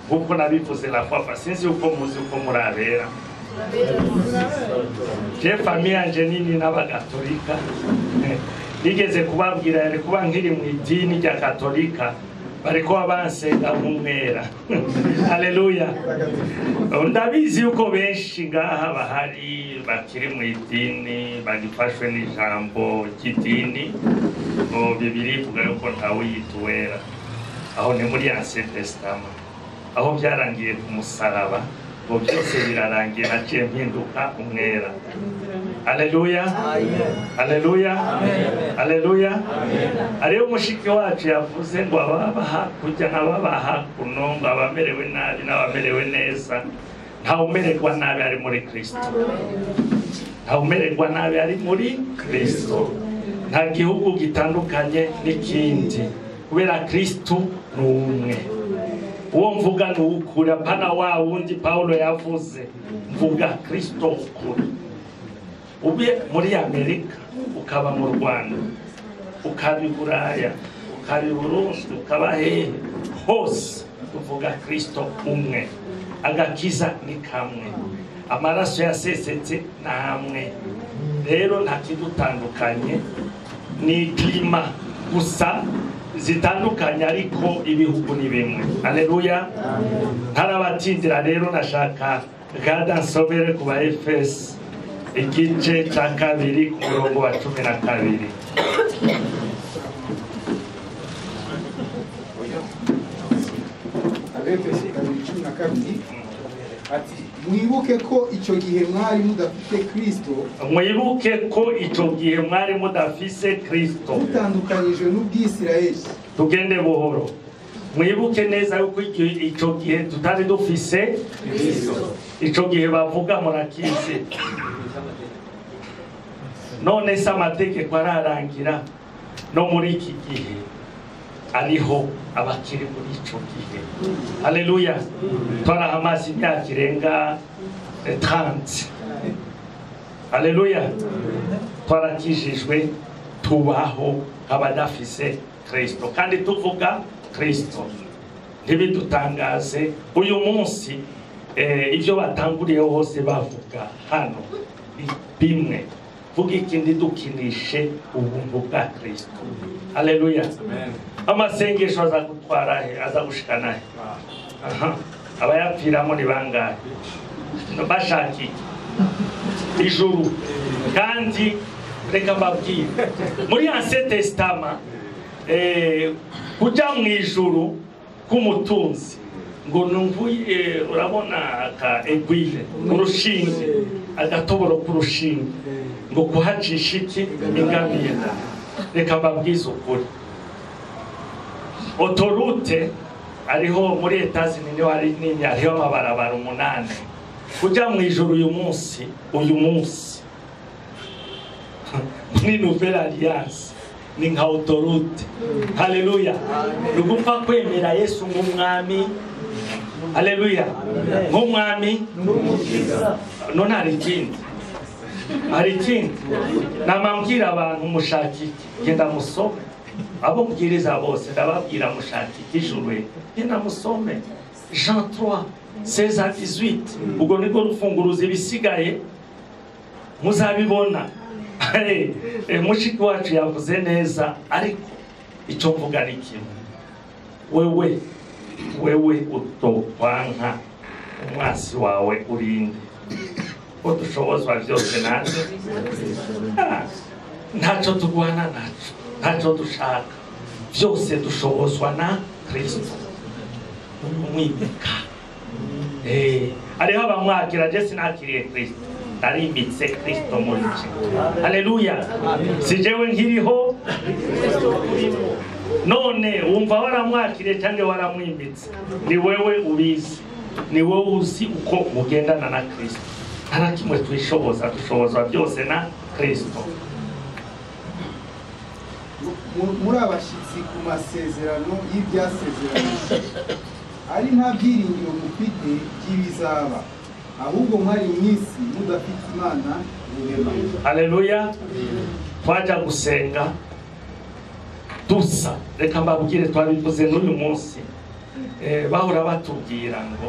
Kuko nabivuze la fois sinzi uko muzi uko murabera. Je famille yanje nini n'abagatolika. Nigeze kubabwira yari kuba nkiri mu idini rya Katolika bariko abansenga nk'umwera haleluya ndabizi yuko benshi ngaha bahari bakiri mu idini bagifashwe n'ijambo ry'idini ngo bibiri ivuga yuko ntawe yita uwera aho ni muri Ancien Testament aho byarangiye ku musaraba ngo byose birarangiye haciye mpinduka umwera haleluya haleluya haleluya ariyo mushiki wacu yavuze ngo ababaha kujya n'ababaha kuno ngo abamerewe nabi n'abamerewe neza ntawumererwa nabi ari muri Kristo ntawumererwa nabi ari muri Kristo nta gihugu gitandukanye n'ikindi kubera Kristo ni umwe uwo mvuga ni ukuri apana wa wundi Paulo yavuze mvuga Kristo ukuri ube muri Amerika ukaba mu Rwanda ukaba i Buraya ukaba i Burundi ukaba hehe hose uvuga Kristo umwe agakiza ni kamwe amaraso yasesetse namwe rero nta kidutandukanye ni klima gusa zitandukanye ariko ibihugu ni bimwe haleluya ntarabatindira rero nashaka gada nsobere ku ba Efeso igice cya 2 ku murongo wa 12 Abefeso 2:12 ati mwibuke ko icyo gihe mwari mudafite Kristo mwibuke ko icyo gihe mwari mudafise Kristo utandukanyije n'ubwisirayeli tugende buhoro mwibuke neza yuko icyo gihe tutari dufise Kristo icyo gihe bavuga murakizi none se amategeko ararangira no muri iki gihe ariho abakiri muri ico gihe haleluya twarahamasi imyaka irenga 30 haleluya twarakijijwe tubaho abadafise Kristo kandi tuvuga Kristo ntibidutangaze uyu munsi ibyo batanguriyeho hose bavuga hano bimwe vuga ikindi dukinishe ubuntu bwa Kristo haleluya amasengesho aza gutwara he aza gushikana he abayapfiramo ni bangahe bashaki ijuru kandi reka mbabwire muri Ancien Testament kuja mu ijuru k'umutunzi ngo numvuye urabona ka egwile urushinge agatoboro k'urushinge ngo kuhacisha iki ingamiye reka mbabwize ukuri autoroute ariho muri Etats-Unis niho hari nini hariho amabarabara 8 kuja mu ijuru uyu munsi ni Nouvelle Alliance ni nka autoroute haleluya rugupfa kwemera Yesu nk'umwami haleluya nk'umwami none hari ikindi namambwira abantu mushaki genda musome abo mbwiriza bose ndababwira mushaki ijuru genda musome Jean 3 16-18 ubwo niko rufunguruza ibisigaye muzabibona mushiki wacu yavuze neza ariko icyo mvuga ni kimwe wewe utokwanka umwasi wawe urinde ko dushobozwa byose natwe ntacyo turwana ntacyo dushaka byose dushobozwa na Kristo umwimika hariho abamwakira je sinakiriye Kristo narimbitse Kristo muri cyo haleluya si jewe nkiriho none wumva waramwakiriye cyangwa waramwimbitse ni wewe ubizi ni wowe uzi uko mugendana na Kristo nta kimwe dushobozwa byose na Kristo muri abashyitsi ku masezerano y'ibyasezeranijwe ari nta byiringiro mufite by'ibizaba ahubwo mwari mwisi mudafite Imana rurema haleluya twaja gusenga dusa reka mbabwire twabivuze n'uyu munsi bahora batubwira ngo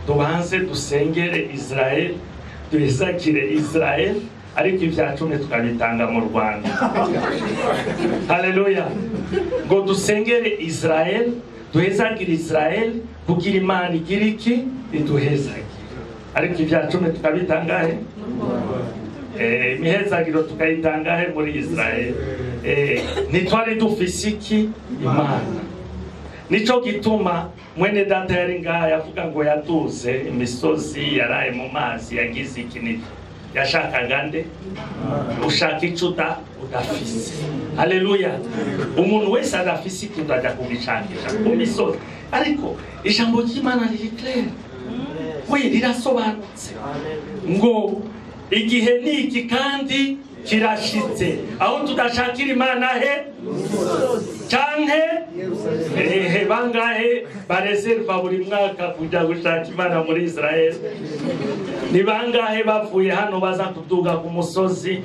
tubanze dusengere Israel duhezakire Israel ariko ibya 10 tukabitanga mu Rwanda haleluya ngo dusengere Israel duhezagira Israeli kugira Imana igira iki iduhezagira. Ariko ibya 10 tukabitangahe imihezagiro tukayitangahe muri Israeli. Nitwari dufise iki Imana. Nico gituma mwene data yari ngaha yavuga ngo yaduze imisozi yaraye mu mazi yagize ikintu yashakaga nde ushaka icuda udafise. Haleluya. Umuntu wese adafise ikintu ajya kubishakisha ku misozi, ariko ijambo ry'Imana riri clear, we rirasobanutse ngo igihe niki kandi kirashitse aho tudashakira Imana he canke bangahe bareserva buri mwaka kujya gushaka Imana muri Israel. Ni bangahe bavuye hano baza kuduga ku musozi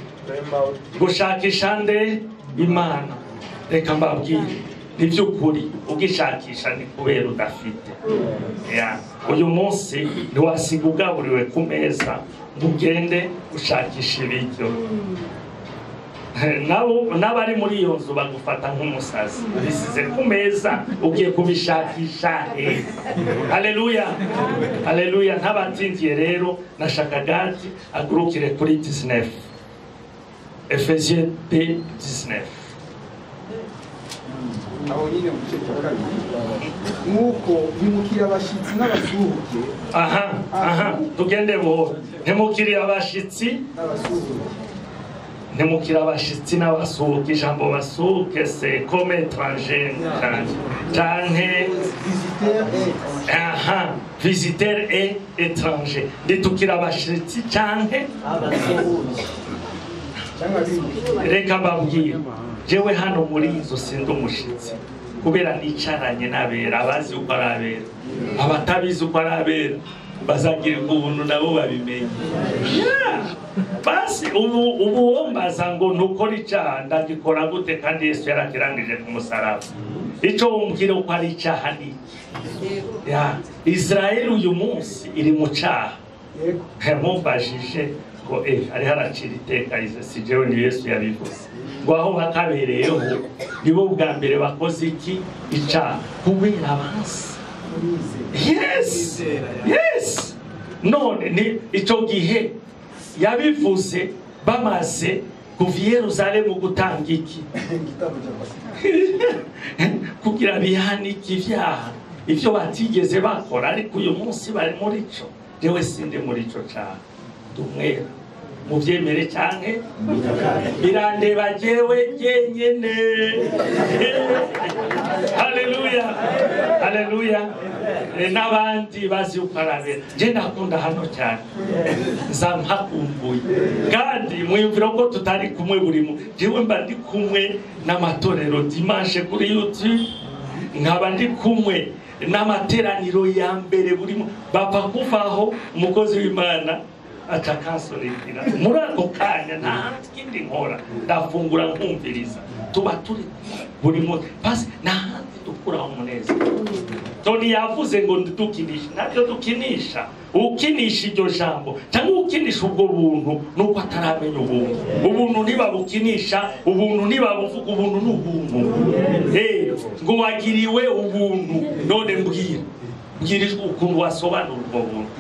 gushakisha nde Imana. Reka mbabwire nibyukuri ugishakisha ni kubera udafite. Uyu munsi ntiwasiga ugaburiwe ku meza ugende ushakisha ibiryo. N'abari muri iyo nzu bagufata nk'umusazi, bisize ku meza ugiye kubishakisha. Haleluya, haleluya. Ntabatindiye rero nashakaga ati agurukire kuri 19, Efesiens 2:19. aho nyine mu gice cya kabiri nk'uko bimukira abashyitsi n'abasuhuke. Aha tugende buhoro. Ntimukiri abashyitsi n'abasuhuke. Ijambo basuhuke se comme étranger canke visiteur et étranger. Nditukira abashyitsi canke reka mbabwire jewe hano muri izo sindi umushitsi kubera nicaranye n'abera, abazi uko ari abera, abatabizi uko ari abera bazagira ubuntu nabo babimenye. Basi ubu wombaza ngo nukora icyaha ndagikora gute kandi Yesu yarakirangije ku musaraba. Ico wumbwire uko ari icyaha ni Israeli uyu munsi iri mu cyaha. Mumbajije ngo ari haracira iteka ize si jewe ni Yesu yabivuze ngo aho bakabereyeho nibo bwa mbere bakoze iki icyaha kubera abansi. Yes. None ni ico gihe yabivuze bamaze kuva i Yerusalemu gutanga iki kugira bihanike ivyaha ivyo batigeze bakora, ariko uyu munsi bari muri co. Jewe sinde muri co cyaha, dumwera muvyemere canke birandeba jewe jenyene. Haleluya, haleluya. N'abandi bazi uko arabera. Je ndakunda hano cyane, nzampakumbuye kandi mwiyumvira ko tutari kumwe buri jewe mba ndi kumwe n'amatorero dimanche kuri YouTube, nkaba ndi kumwe n'amateraniro ya mbere buri bapfa kuvaho umukozi w'Imana atakansonekira muri ako kanya nta kindi nkora, ndafungura nkumviriza, tuba turi buri munsi basi n'ahandi dukuraho umunezero. Toni yavuze ngo ndukinisha, ntabyo dukinisha. Ukinisha iryo jambo cyangwa ukinisha ubwo buntu nuko ataramenya ubuntu. Ubuntu ntibabukinisha, ubuntu ntibabuvuga, ubuntu n'ubuntu. Ngo wagiriwe ubuntu, none mbwira ukuntu wasobanura ubwo buntu.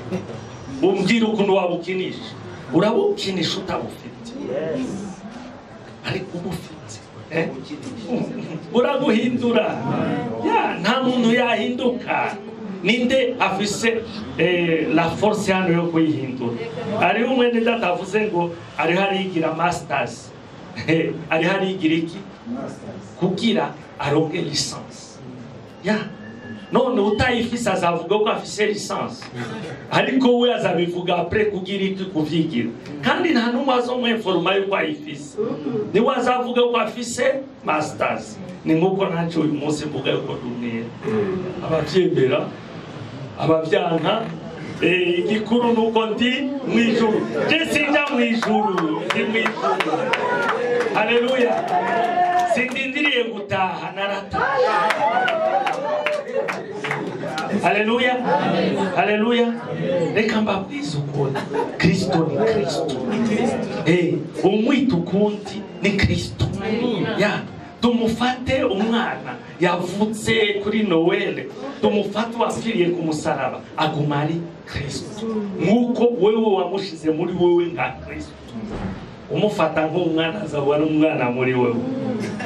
Umbwira ukuntu wabukinisha. Urabukinisha utabufite, ariko ubufite uraguhindura. Nta muntu yahinduka. Ninde afise la force hano yo kuyihindura? Ari umwe ndatavuze ngo ari harigira masters, ari harigira iki kugira aronke licence. None utayifise azavuga ko afise licence, ariko we azabivuga après kugira iki kuvyigira, kandi nta numwe azomwinforma yuko ayifise. Ni wazavuga ko afise masters. Ni nkuko ntaco uyu munsi mvuga yuko dumwera abavyemera abavyanka. Igikuru nuko ndi mwijuru. Je sinja mwijuru, ndi mwijuru. Haleluya. Sindindiriye gutaha, narataha. Haleluya, haleluya. Reka mbabwize ukuri, Kristo ni Kristo. Umwita ukundi ni Kristo. tumufate umwana yavutse kuri Noel, tumufate wapfiriye ku musaraba aguma ari Kristo, nk'uko wewe wamushize muri wewe nka Kristo. Umufata nk'umwana azaba ari umwana muri wewe,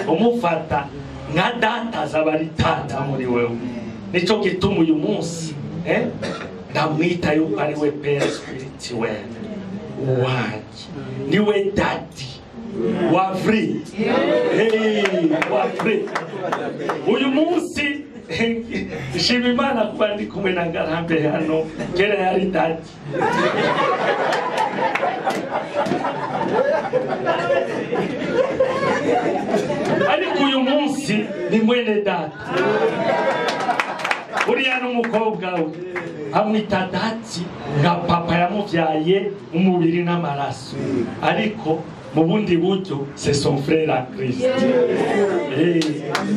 umufata nka data azaba ari tata muri wewe. Nico gituma uyu munsi ndamwita yuko ari we Père spirituel wanje, niwe daddy wa vrai. Wa vrai. Uyu munsi shima Imana kuba ndi kumwe na Ngarambe hano, kera yari daddy. Ariko uyu munsi ni mwene data. Uriya n'umukobwa we amwita dati nka papa yamuvyaye umubiri n'amaraso, ariko mu bundi buryo c'est son frère en Christ.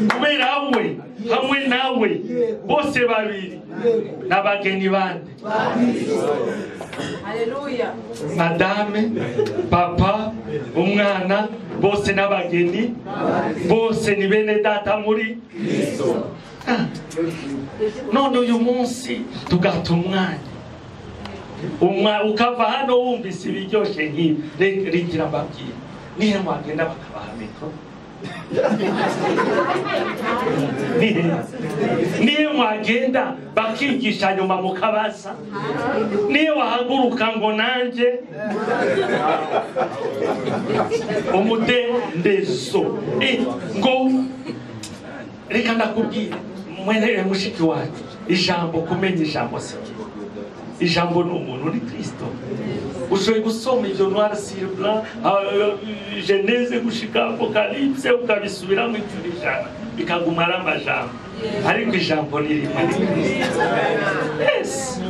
Kubera we hamwe nawe bose babiri n'abageni bande. Haleluya. Madame, papa, umwana bose n'abageni bose ni bene data muri Kristo. None uyu munsi tugata umwanya ukava hano wumvise ibiryoshe nk'ibi, rigira mbabwira nihe mwagenda bakabaha mikoro, nihe mwagenda bakigisha nyuma mukabaza, nihe wahaguruka ngo nanje umudendezo ngo reka ndakubwira mwene mushiki wacu, ijambo kumenya ijambo se ijambo ni umuntu ni Kristo. Ushoboye gusoma ibyo noir sur blanc Genese gushika Apocalypse ukabisubiramo inshuro ijana bikaguma ari amajambo, ariko ijambo ni rimwe. Yes,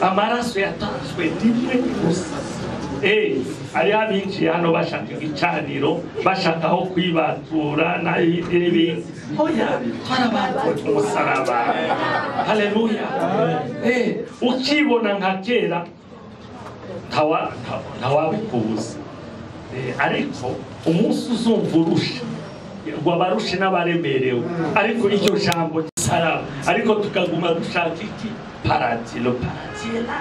amaraso yatanzwe rimwe gusa. Ari abinjiye hano bashaka igicaniro, bashaka aho kwibatura n'ibindi. Oya, twarabaye ku musaraba. Haleluya. Ukibona nka kera ntawabikubuza, ariko umunsi uzumva urusha ngo abarushe n'abaremerewe, ariko iryo jambo gisaraba, ariko tukaguma dushaka iki paradilo paradila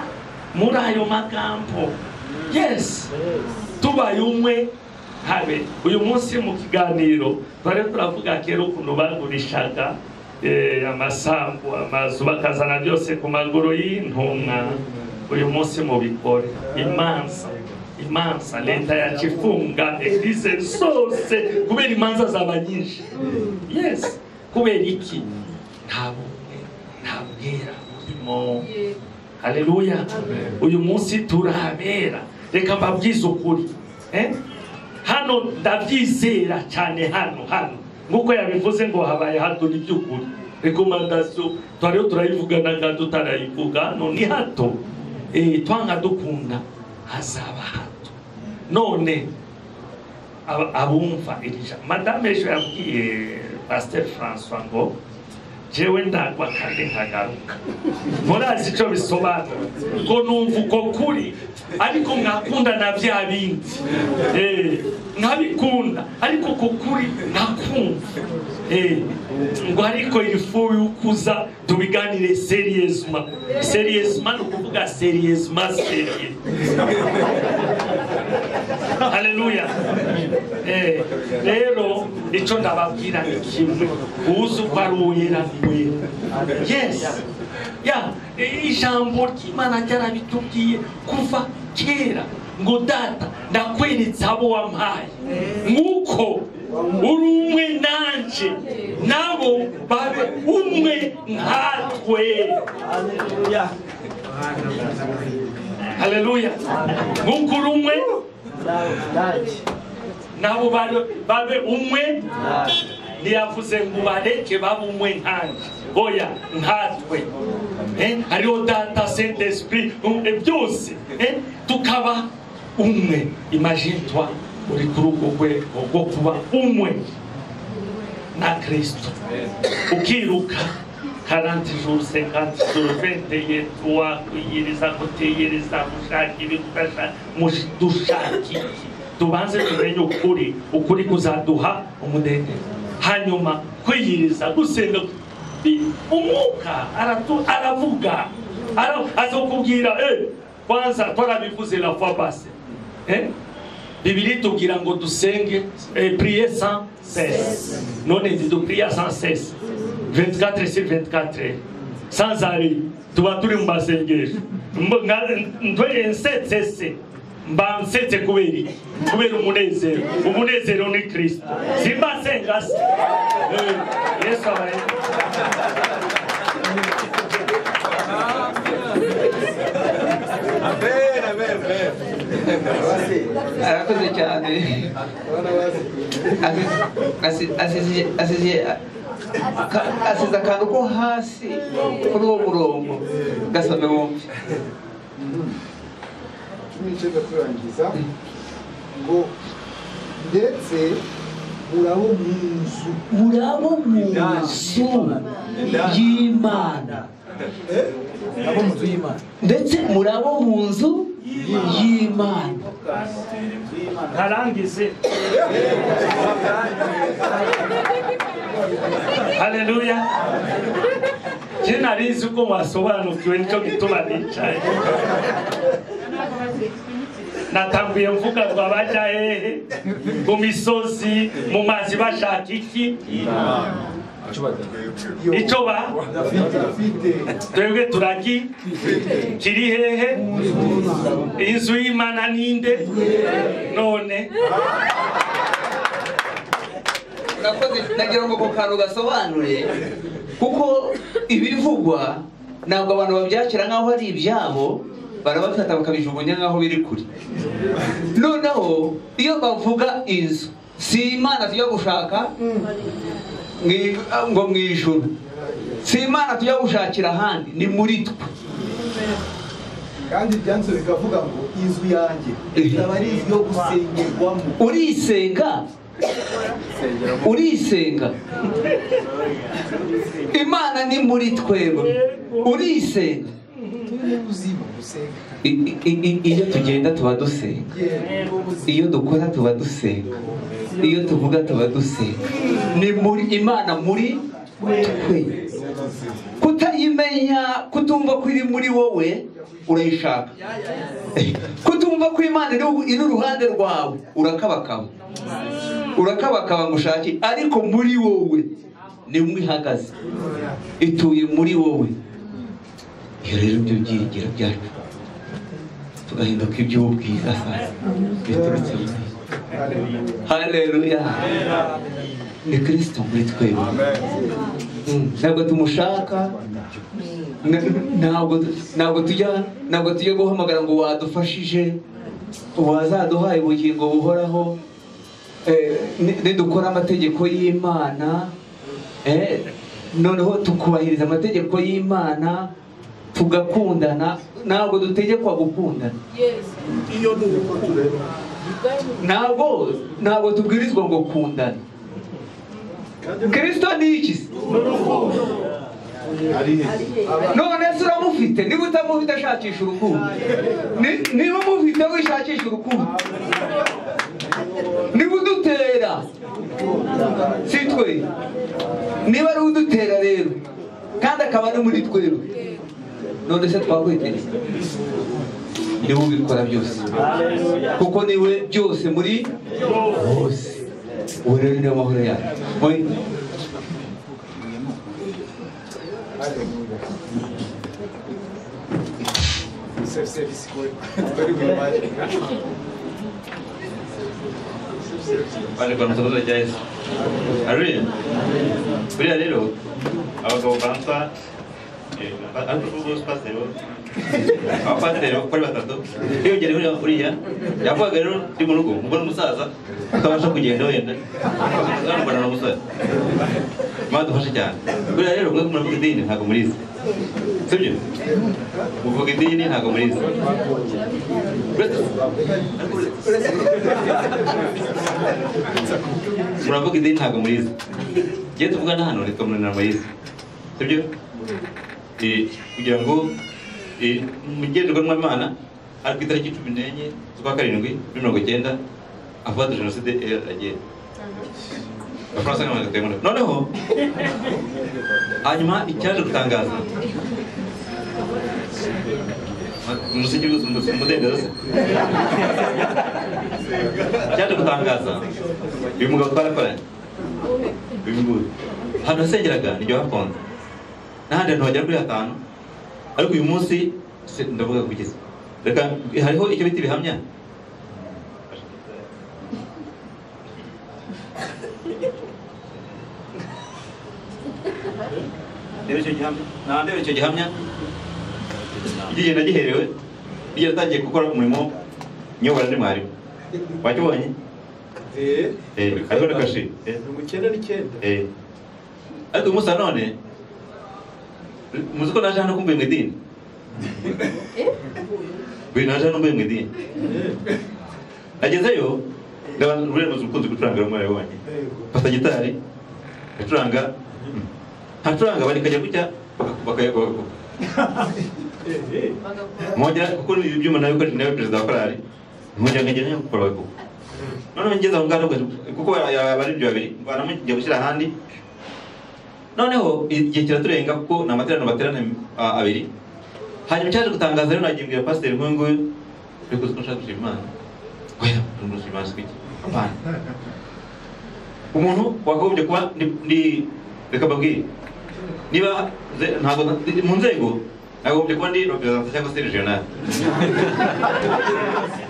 muri ayo magambo. Yes, tubaye umwe habe. Uyu munsi mu kiganiro twari turavuga kera ukuntu bagurishaga amasambu, amazu, bakazana byose ku maguru y'intumwa. Uyu munsi mu bikore imanza leta yacifunga eglise zose kubera imanza zaba nyinshi. Yes, kubera iki? Nta bwera burimo. Haleluya. Uyu munsi turabera. Reka mbabwize ukuri, hano ndabyizera cyane, hano nguko yabivuze ngo habaye hato ni by'ukuri. Recommandation twari turayivugana tutarayivuga, no ni hato twanga dukunda hazaba hato. None abumva irija Madame ejo yabwiye Pasteur François ngo jewe ndagwa kandi nkagaruka. Murazi icyo bisobanura ngo numva uko kuri, ariko mwakunda na bya bindi. Nkabikunda ariko uko kuri nakumva. Ngo ariko irifu yukuza tubiganire seriousement. Seriousement ukuvuga seriousement serieux. Haleluya. Rero icyo ndababwira ni kimwe, uzi uko ari uwera ni wera. Yes, ijambo ry'Imana ryarabitubwiye kuva kera ngo data ndakweretse abo wampaye, nk'uko uri umwe nanje nabo babe umwe nkatwe. Haleluya. Nk'uko uri umwe nabo babe umwe. Ntiyavuze ngo bareke babe umwe nkanje, oya nkatwe. Hariho data, Saint Esprit, byose tukaba umwe. Imagine toi uri kuri ubwo rwego rwo kuba umwe na Kristo, ukiruka 40 jours 50 jours 21 kwiyiriza guteyiriza gushaka ibigufasha dushaka iki. Tubanze tumenye ukuri kuzaduha umudendezo. hanyuma kwiyiriza gusenga umwuka aravuga azokubwira kwanza twarabivuze la fois passée Bibili tubwira ngo dusenge prier sans cesse none ndido prier sans cesse 24 sur 24 sans arrêt tuba turi mu masengesho ntwe nsetse mba nsetse kubera umunezero ni Kristo simba senga se Yesu abaye arakoze cyane asize akantu ko hasi kuri uwo murongo gasome wumve n'icyenda turangiza ngo ndetse murabo mu nzu y'Imana ndetse murabo mu nzu y'Imana ntarangize haleluya jina rizi uko wasobanukiwe nicyo gituma nicaye natambuye mvuga ngo abajya hehe mu misozi mu mazi bashaka iki icyo ba twebwe turagi kiri hehe inzu y'Imana ninde none urakoze nagira ngo ko kantu gasobanure kuko ibivugwa ntabwo abantu babyakira nk'aho ari ibyabo barabafata bakabijugunya nk'aho biri kure noneho iyo bavuga inzu si Imana tujya gushaka ngo mu ijuru si Imana tujya gushakira ahandi ni muri twe kandi byanze bikavuga ngo inzu yanjye ikaba ari inzu yo gusengerwamo urisenga Imana ni muri twebwe urisenga iyo tugenda tuba dusenga iyo dukora tuba dusenga iyo tuvuga tuba dusenga ni muri Imana muri twe kutayimenya kutumva ko iri muri wowe urayishaka kutumva ko Imana iri uruhande rwawe urakabakaba ngo ushake ariko muri wowe ni umwe ihagaze ituye muri wowe iyo rero ibyo byiringiro byacu tugahinduka iby'ubwiza biturutse muri haleluya ni Kristo muri twebwe ntabwo tumushaka ntabwo tujya guhamagara ngo wadufashije wazaduhaye ubugingo buhoraho nidukora amategeko y'Imana noneho tukubahiriza amategeko y'Imana tugakundana ntabwo dutegekwa gukundana ntabwo tubwirizwa ngo kundana Kristo ni iki none se uramufite niba utamufite ashakisha urukundo niba umufite wishakisha urukundo niba udutera si twe niba ari udutera rero kandi akaba ari muri twebwe none se twakwetereza niwe ubikora byose kuko niwe byose muri bose ubu rero niyo mahoro yacu Vale, con nosotros ya es. Haleluya. Buriya rero abagabo bampa ariko ubwo pasiteri abapasiteri bari batatu iyo uriya yavugaga rero ndi mu rugo mbona umusaza utabasha kugenda wenda mbona na umusore mwadufashe cyane buriya rero mwe muravuga idini ntabwo murizi sibyo muvuga idini ntabwo murizi muravuga idini ntabwo murizi ngiye tuvugana hano reka munanira murizi sibyo kugira ngo mugenderwa n'Imana ari ku itariki 14 z'ukwa karindwi 1990 afata jenoside agenda amafaranga asaga mirongo itatu noneho hanyuma icyaje gutangaza umusiki umudendezo se cyaje gutangaza uyu mugabo twarakoranye uyu nguyu hano yasengeraga niryo hakonze n'ahandi hantu hagera kuri 5 ariko uyu munsi ndavuga kugeza reka hariho icyo biti bihamya ndebe icyo gihamya igihe nagiherewe igihe natangiye gukora umurimo nyobora ndi mwarimu wakibonye ariko nakashi ariko uyu munsi nanone muzi ko naje hano kumbuye mu idini naje hano mbuye mu idini nagezeyo uburenganzira ukunze gucuranga rumwe yabonye fata gitari acuranga ntacuranga barikajya gutya bakayagogo mwongera kuko ibi byuma nawe ukoresha nawe perezida wa korali mwongera nkagera nyo gukora bago noneho ngeze aho ngaho kuko yaba ari ibyo babiri njya gushyira ahandi noneho igihe kiraturenga kuko ni amateraniro baterana abiri hanyuma cyaje gutangaza rero nagiye mbwira pasiteri nk'uyu nguyu ariko uzi ko nshaka gushima Imana oya ndushima Imana siki apana umuntu wakagombye kuba reka babwire niba ntabwo mu nzego nagombye kuba ndi representant cyangwa se regional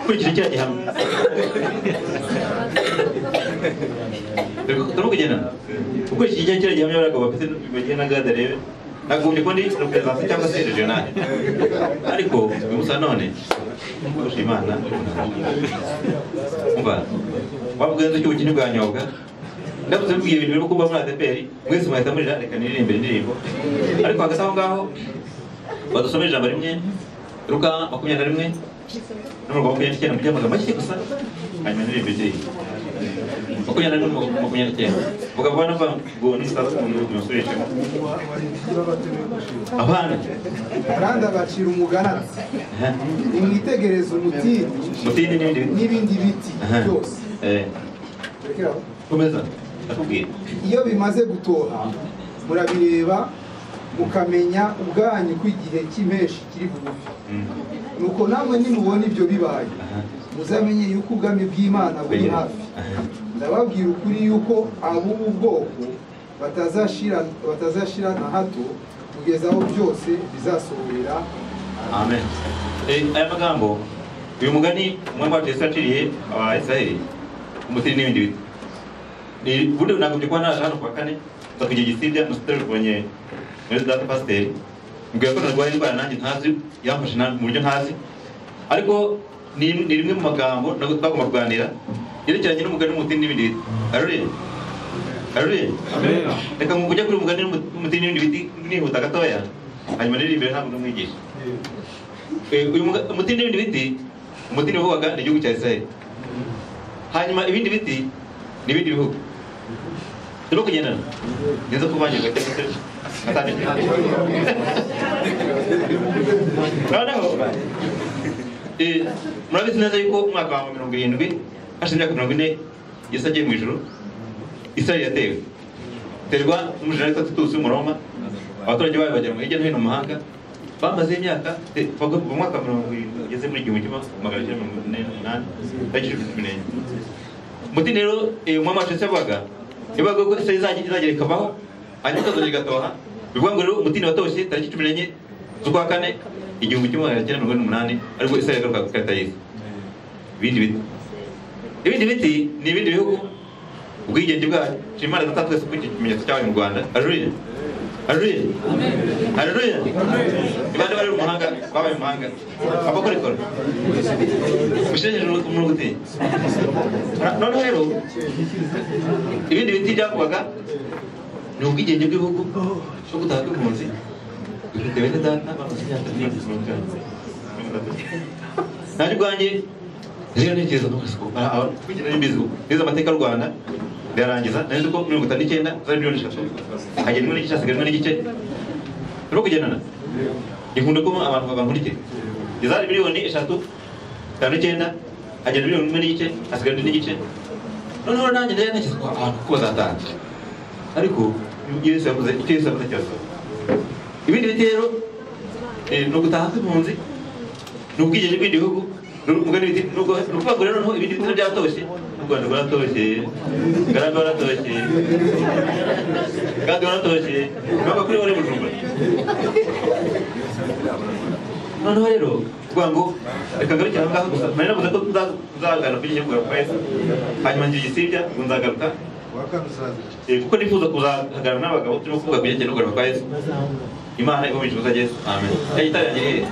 kurikira icyaha gihamya turimo kugenda ukurikira icyaha gihamya baraga bafite bagiye na gade rebe nagombye kuba ndi representant cyangwa se regional ariko uyu musa none gushima Imana umva wabugenze cyo ubukene bwa nyobwa ndavuze mbwiye ibintu biri kuba muri ADPR mwese mwahita muri reka niririmbe indirimbo ariko hagati aho ngaho badusomera ijambo rimwe Luka 21 n'umurongo wa 29 mu byamagambo make gusa hanyuma niririmbe indirimbo 21 vuga bwana ngo ni sasa umuntu umusubisha abana kandi abacira umugana imwitegereza umutini n'ibindi biti byose komeza iyo bimaze gutoha murabireba mukamenya ubwanyu ko igihe cy'impeshi kiri bugufi nuko namwe nimubona ibyo bibaye muzamenye yuko ubwami bw'Imana buri hafi ndababwira ukuri yuko ab'ubu bwoko batazashira na hato kugeza aho byose bizasohorera. Amen. Aya magambo uyu mugani umwe wa Yesu yaciriye Abayisiraheli umutini n'ibindi biti ni bude nagombye kuba naje hano kwa kane ndakugira igisibya musiteri kubonye muri data pasiteri mbwiye ko narwaye indwara nanjye ntazi yamfashe mu buryo ntazi ariko ni rimwe mu magambo twagomba kuganira yerekeranye n'umugani w'umutini n'ibindi biti. Arure reka ngo kujya kuri umugani w'umutini n'ibindi biti nihuta gatoya hanyuma riri imbere ntabwo ndamwigisha. Uyu umutini n'ibindi biti umutini uvugaga ni igihugu cya Israeli, hanyuma ibindi biti ni ibindi bihugu. Turimo kugendana neza kubanyirwa cyangwa se atandukanye. Noneho murabizi neza yuko umwaka wa 70 hashize imyaka 40 Yesu agiye mu ijuru, Israeli yatewe terwa n'umujenerali Tutusi w'Umuroma, abaturage bayo bagera mu hirya no hino mu mahanga, bamaze imyaka mu mwaka 70 ugeze muri 1948 bagishije ibinenge. Muti rero umwami wacu yavugaga ibaga ko Israeli izagera ikabaho hanyuma ikazongera igatoha, bivuga ngo rero umutini watoshye tariki 14 z'ukwa 4 1948 ariko Israeli agaruka ku karita y'isi. Ibindi biti ni ibindi bihugu ubwigenge bwacu Imana itatwese kuri iki kimenyetso cyawe mu Rwanda. Haleluya, haleluya, haleluya. Ibandi bari mu mahanga babaye mu mahanga abakorikora mushenye mu ruti. None rero ibindi biti byakubaga ni ubwigenge bw'ibihugu cyo gutaka impunzi bitewe na data bamusinyata nari rwanjye rero ntekereza no kasiko kugira n'imbizo niza amateka y'u Rwanda byarangiza nari ko 59 zari miliyoni 3 hagera muri gice asigaye muri gice rero kugendana inkunda ko abantu bankurikira izari miliyoni 3 59 hagera miliyoni 1 n'igice asigaye n'igice noneho nanjye ndaya ntekereza ko abantu ko bazatanga ariko Yesu yavuze icyo Yesu yavuze cyose ibindi bitero ni ugutaha kw'impunzi ni ubwigenge bw'igihugu ni ukuvuga ngo rero ibindi bitero byatoshye u Rwanda rwaratoshye Ngarambe waratoshye kandi waratoshye ntabwo kuri wari Bujumbura noneho rero kuvuga ngo reka ngarukire aho ngaho gusa nari navuze ko tuzagana ku gihugu kwa Yesu hanyuma ngiye Gisibya ngo nzagaruka kuko nifuza kuzahagarara n'abagabo turimo kuvuga ku bijyanye no kugaruka kwa Yesu Imana igomba kuza Yesu amen yitariye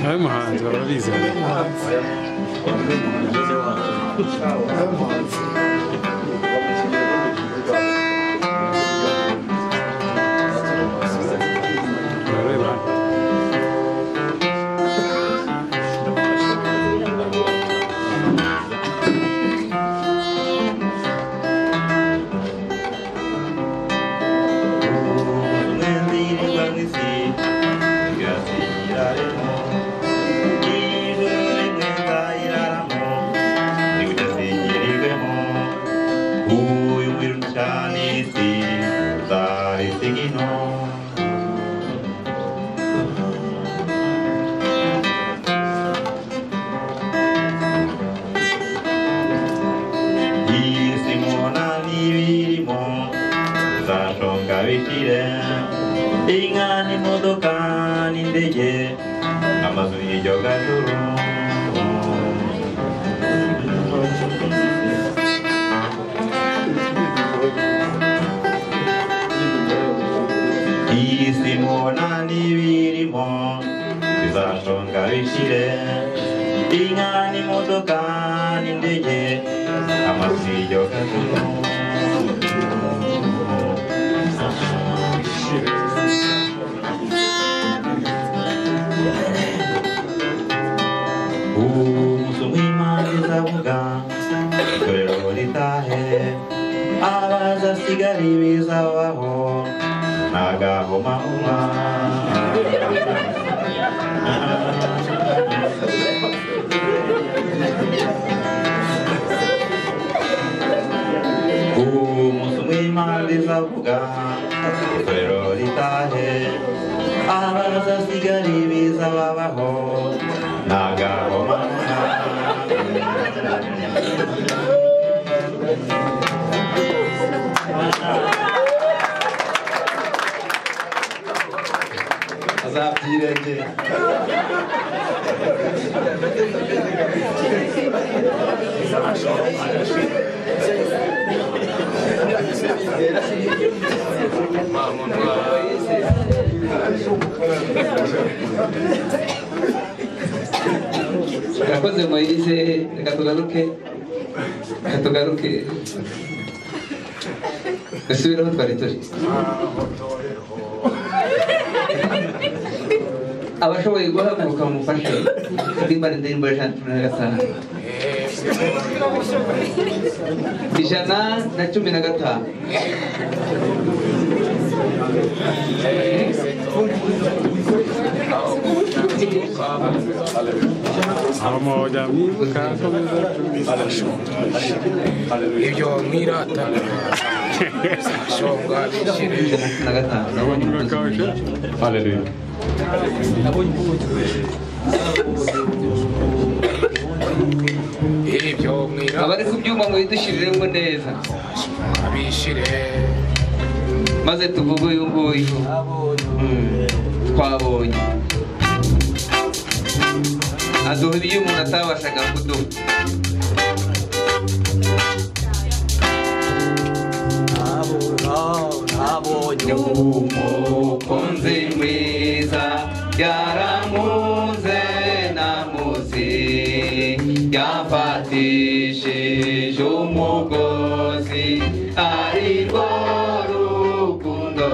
nawe muhanzi barabizi Urakoze Moise, reka tugaruke gasubire aho twari turi. Abashoboye guhaguruka mufashe ndimbara indirimbo ya 115. Moja mwibuka ibyo mwirata shonga bishire nabonye urakaje haleluya ibyo mwirata abari kubyuma ngo yidushiriremo neza abishire maze tuvuge uyu nguyu twabonye aduha ibyo umuntu atabashaga kuduha. nabonye umukunzi mwiza yaramuze namuzi yafatishije umugozi arirwo rukundo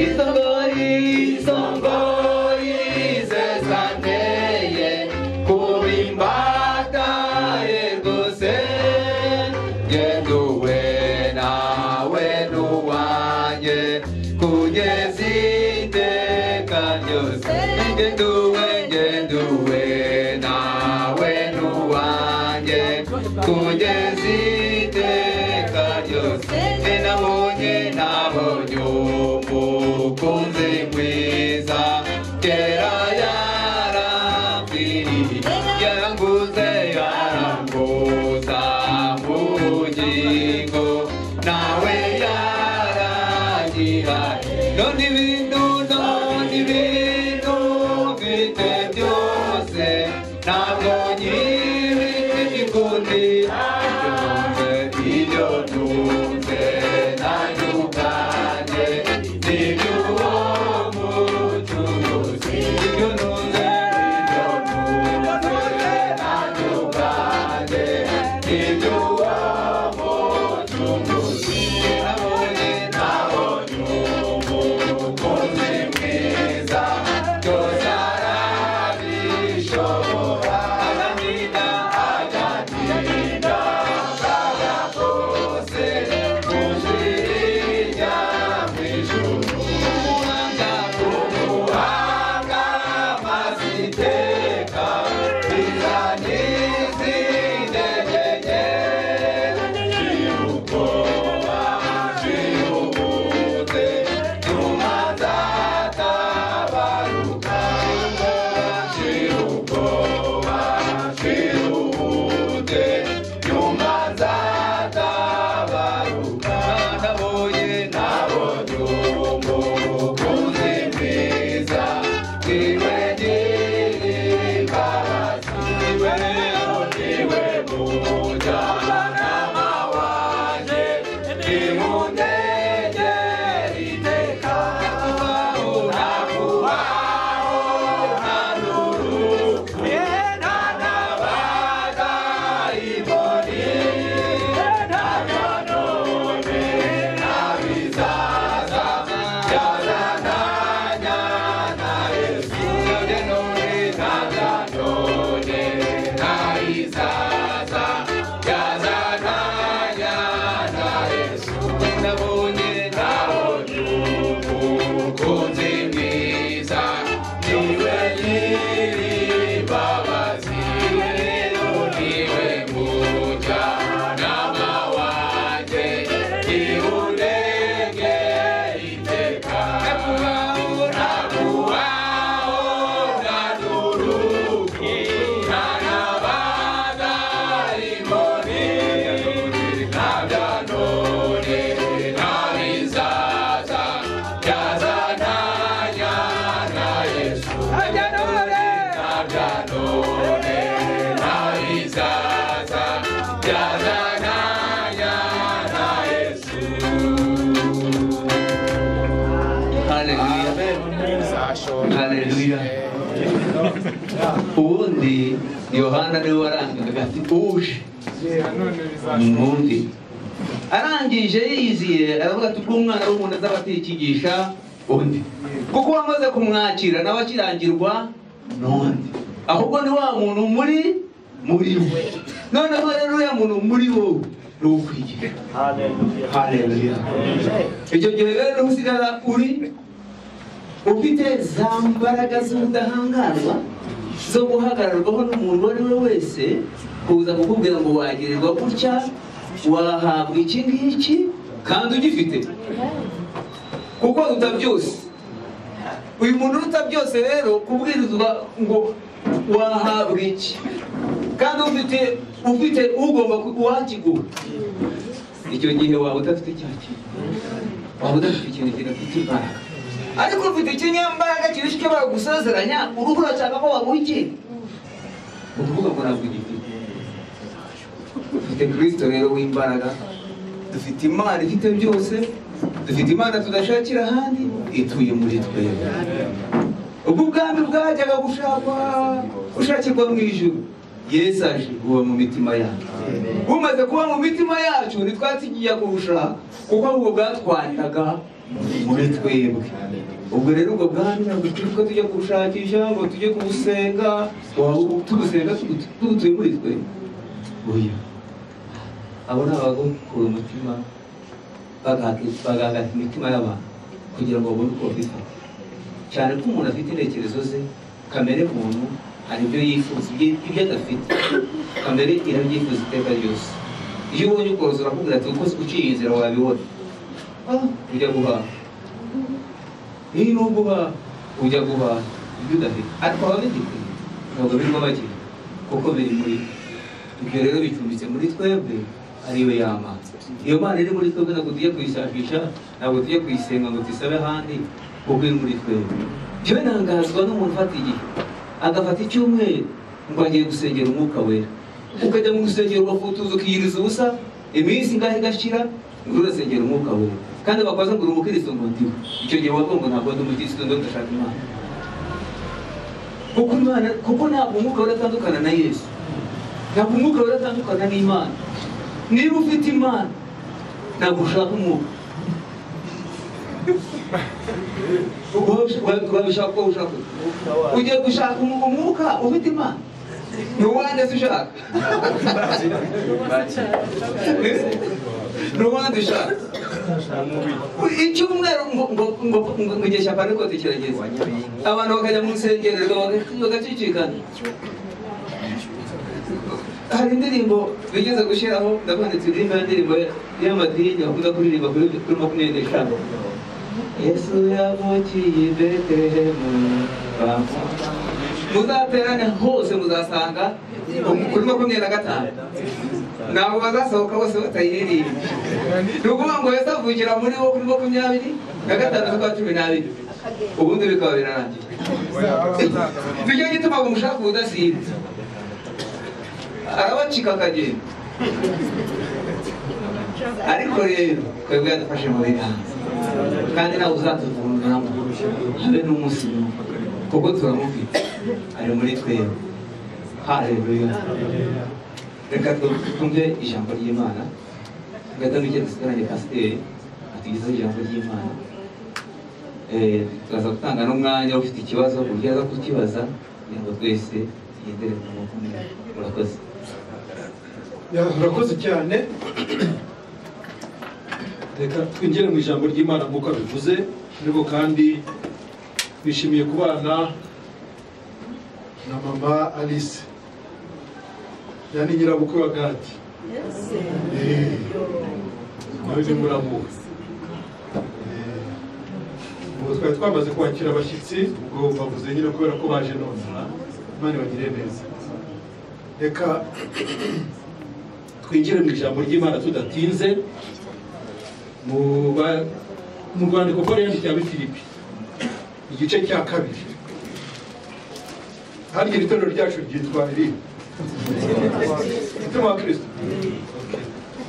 isongoyi zesanteye kuba imbata ye rwose genduwe nawe n'uwanjye kugeza iteka ryose genduwe nawe n'uwanjye kugeza iteka ryose nabonye umukunzi mwiza kera yarapfiriye yaranguza mu bugingo nawe yaragihaye none ibintu mfite byose ntabwo nyibikundira ibyo ntunze nanjye ubwanjye n'iby'uwo mucunguzi ibyo ntunze nanjye ubwanjye n'iby'uwo mucunguzi nabonye umukunzi mwiza byose arabishobora agatinda kaga kose kujirija mw'ijuru umuhanga maziteka bizanizindegege shirubwoba shirubute numazatabaruka shirubwoba shirubute numazatabaruka nabonye umukunzi mwiza niwe nyir'imbabazi niwe mujyanama wanjye nimuntegere iteka nakubaho nta n'urupfu nta n'abadayimoni nta bya none nta bizaza byazananya na Yesu none nta bya none nta bizaza byazananya na Yesu nabonye umukunzi mwiza niwe nyir'imbabazi niwe mujyanama wanjye niwundege iteka nakubaho nta n'urupfu nta n'abadayimoni nta bya none nta bizaza byazananya na Yesu nta bya none nta bizaza byazananya na Yesu. Haleluya. Ubundi Yohana niwe warangaga ati uje mwumve arangije yiziye aravuga ati ubwo umwana w'umuntu azaba atikigisha undi kuko wamaze kumwakira nawe akirangirwa n'undi ahubwo ni wa muntu muri we noneho rero uriya muntu muri wowe ni ukwigira. Haleluya. Icyo gihe rero usigara uri ufite za mbaraga z'ubudahangarwa zo guhagararwaho n'umuntu uwo ari we wese kuza kukubwira ngo wagirirwa gutya wahabwa iki ngiki kandi ugifite kuko uruta byose. Uyu muntu uruta byose rero kubwirizwa ngo wahabwa iki kandi ufite ugomba kuwakiguha. icyo gihe waba udafite cya kintu, waba udafite ikintu kidafite imbaraga. Ariko ufite ikinyambaraga kirusha icyo baragusezeranya, uruhu urashaka ko baguha ikintu, ukuvuga ngo ntabwo ugifite. Dufite Kristo rero w'imbaraga, dufite Imana ifite byose, dufite Imana tudashakira ahandi, ituye muri twebwe. Ubwo ubwami bwajyaga gushakirwa mu ijuru, Yesu aje kuba mu mitima yacu. Bumaze kuba mu mitima yacu, ntitwatigiye kubushaka, kuko ubwo bwatwandaga muri twebwe. Ubwo rero ubwo bwami ntabwo twibuka tujya kubushakisha ngo tujye kubusenga, tubusenga tubutuye muri twebwe. Oya, abo ni abagukura umutima, bagahagata imitima y'abantu kugira ngo babone uko babifata. Cyane ko umuntu afite intekerezo ze, kamere muntu hari ibyo yifuza, ibyo adafite kamere irabyifuza iteka ryose. Iyo ubonye ukoroza urakubwira ati uko uciye inzira wabibona, ujya guhaha. Iyo nubwo uhaha ujya guhaha ibyo udafite, ariko ababifite ntabwo birimo bagira, kuko biri muri ibyo rero bicumbitse muri twebwe, ariyo y'amazi. Iyo Mana iri muri twebwe ntabwo tujya kuyishakisha, ntabwo tujya kuyisenga ngo tuyisabe ahandi, kuko iri muri twebwe. Byo ntangazwa n'umuntu ufata igihe agafata icyumweru ngo agiye gusengera Umwuka Wera, ukajya mu rusengero ugafutuza ukiyiriza ubusa, iminsi ingahe igashira ngo urasengera Umwuka Wera, kandi bakoze ngo uri umukristo ngo ndiwe. Icyo gihe wavuga ngo ntabwo ndi umukristo, ndashaka Imana. Kuko ntabwo Umwuka Wera atandukana na Yesu, ntabwo Umwuka Wera atandukana n'Imana. Niba ufite Imana ntabwo ushaka Umwuka. Urabishaka ko ushaka, ugiye gushaka Umwuka ufite Imana, ntuwande se ushaka, ntuwande ushaka. Icyumweru ngo igihe cya Pentekote kirageze, abantu bakajya mu nsengero bagacicikana. Hari indirimbo bigeze gushyiraho, ndabanditse indirimbo y'amadini bakunda kuririmba kuri 25. Yesu yavukiye i Betelehemu, muzaterane hose muzasanga kuri 25. Ntabwo bazasohoka bose batayiririmba. Ni ukuvuga ngo Yesu avukira muri bo kuri 25 z'ukwa 12, ubundi bikaba birarangiye. Nicyo gituma ngo mushaka ubudasiba, arabacika akagenda. Ariko rero twebwe yadufashe mu biganza, kandi nawe uzatuvunamo habe n'umunsi n'umwe, kuko turamufite, ari muri twebwe. Haleluya. Reka twumve ijambo ry'Imana, tugatanga icyo dusigaranye pasiteri atugezaho ijambo ry'Imana. Turaza gutanga n'umwanya ufite ikibazo uburyo aza kukibaza, kugira ngo twese tugendere ku maboko umwe. Murakoze. Murakoze cyane. Reka twinjire mu ijambo ry'Imana nk'uko bivuze, ariko kandi bishimiye kubana na mama Alice, yani nyirabukwe wa Gadi. Nawe ni muramuwe. Ubwo twari twamaze kwakira abashyitsi, ubwo bavuze nyine kubera ko baje nonaha, Imana ibagire neza. Reka twinjire mu ijambo ry'Imana tudatinze. Mu rwandiko Pawulo yandikiye Abafilipi, igice cya 2. Harya itorero ryacu ryitwa iri Umutima wa Kristo.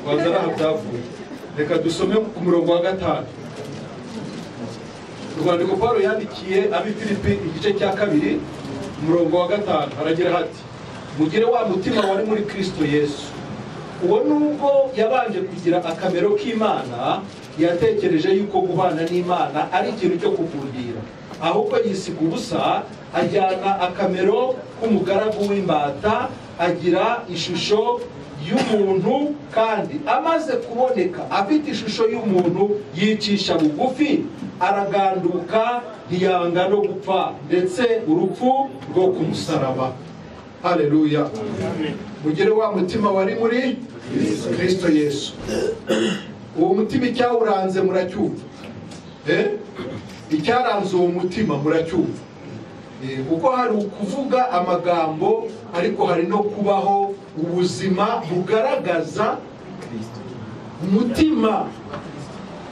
Wazara habyavuye. Reka dusome ku murongo wa 5. Urwandiko Pawulo yandikiye Abafilipi, igice cya 2, umurongo wa 5, haragira hati: mugire wa mutima wari muri Kristo Yesu. Uwo nubwo yabanje kugira akamero k'Imana, yatekereje yuko guhana n'Imana ari ikintu cyo kugundira, ahubwo yisiga ubusa, ajyana akamero k'umugaragu w'imbata, agira ishusho y'umuntu, kandi amaze kuboneka afite ishusho y'umuntu, yicisha bugufi, araganduka, ntiyanga no gupfa, ndetse urupfu rwo ku musaraba. Haleluya. Mugire wa mutima wari muri Kristo Yesu. Uwo mutima icyawuranze muracyumva? Icyaranze uwo mutima muracyumva? Kuko hari ukuvuga amagambo, ariko hari no kubaho ubuzima bugaragaza umutima.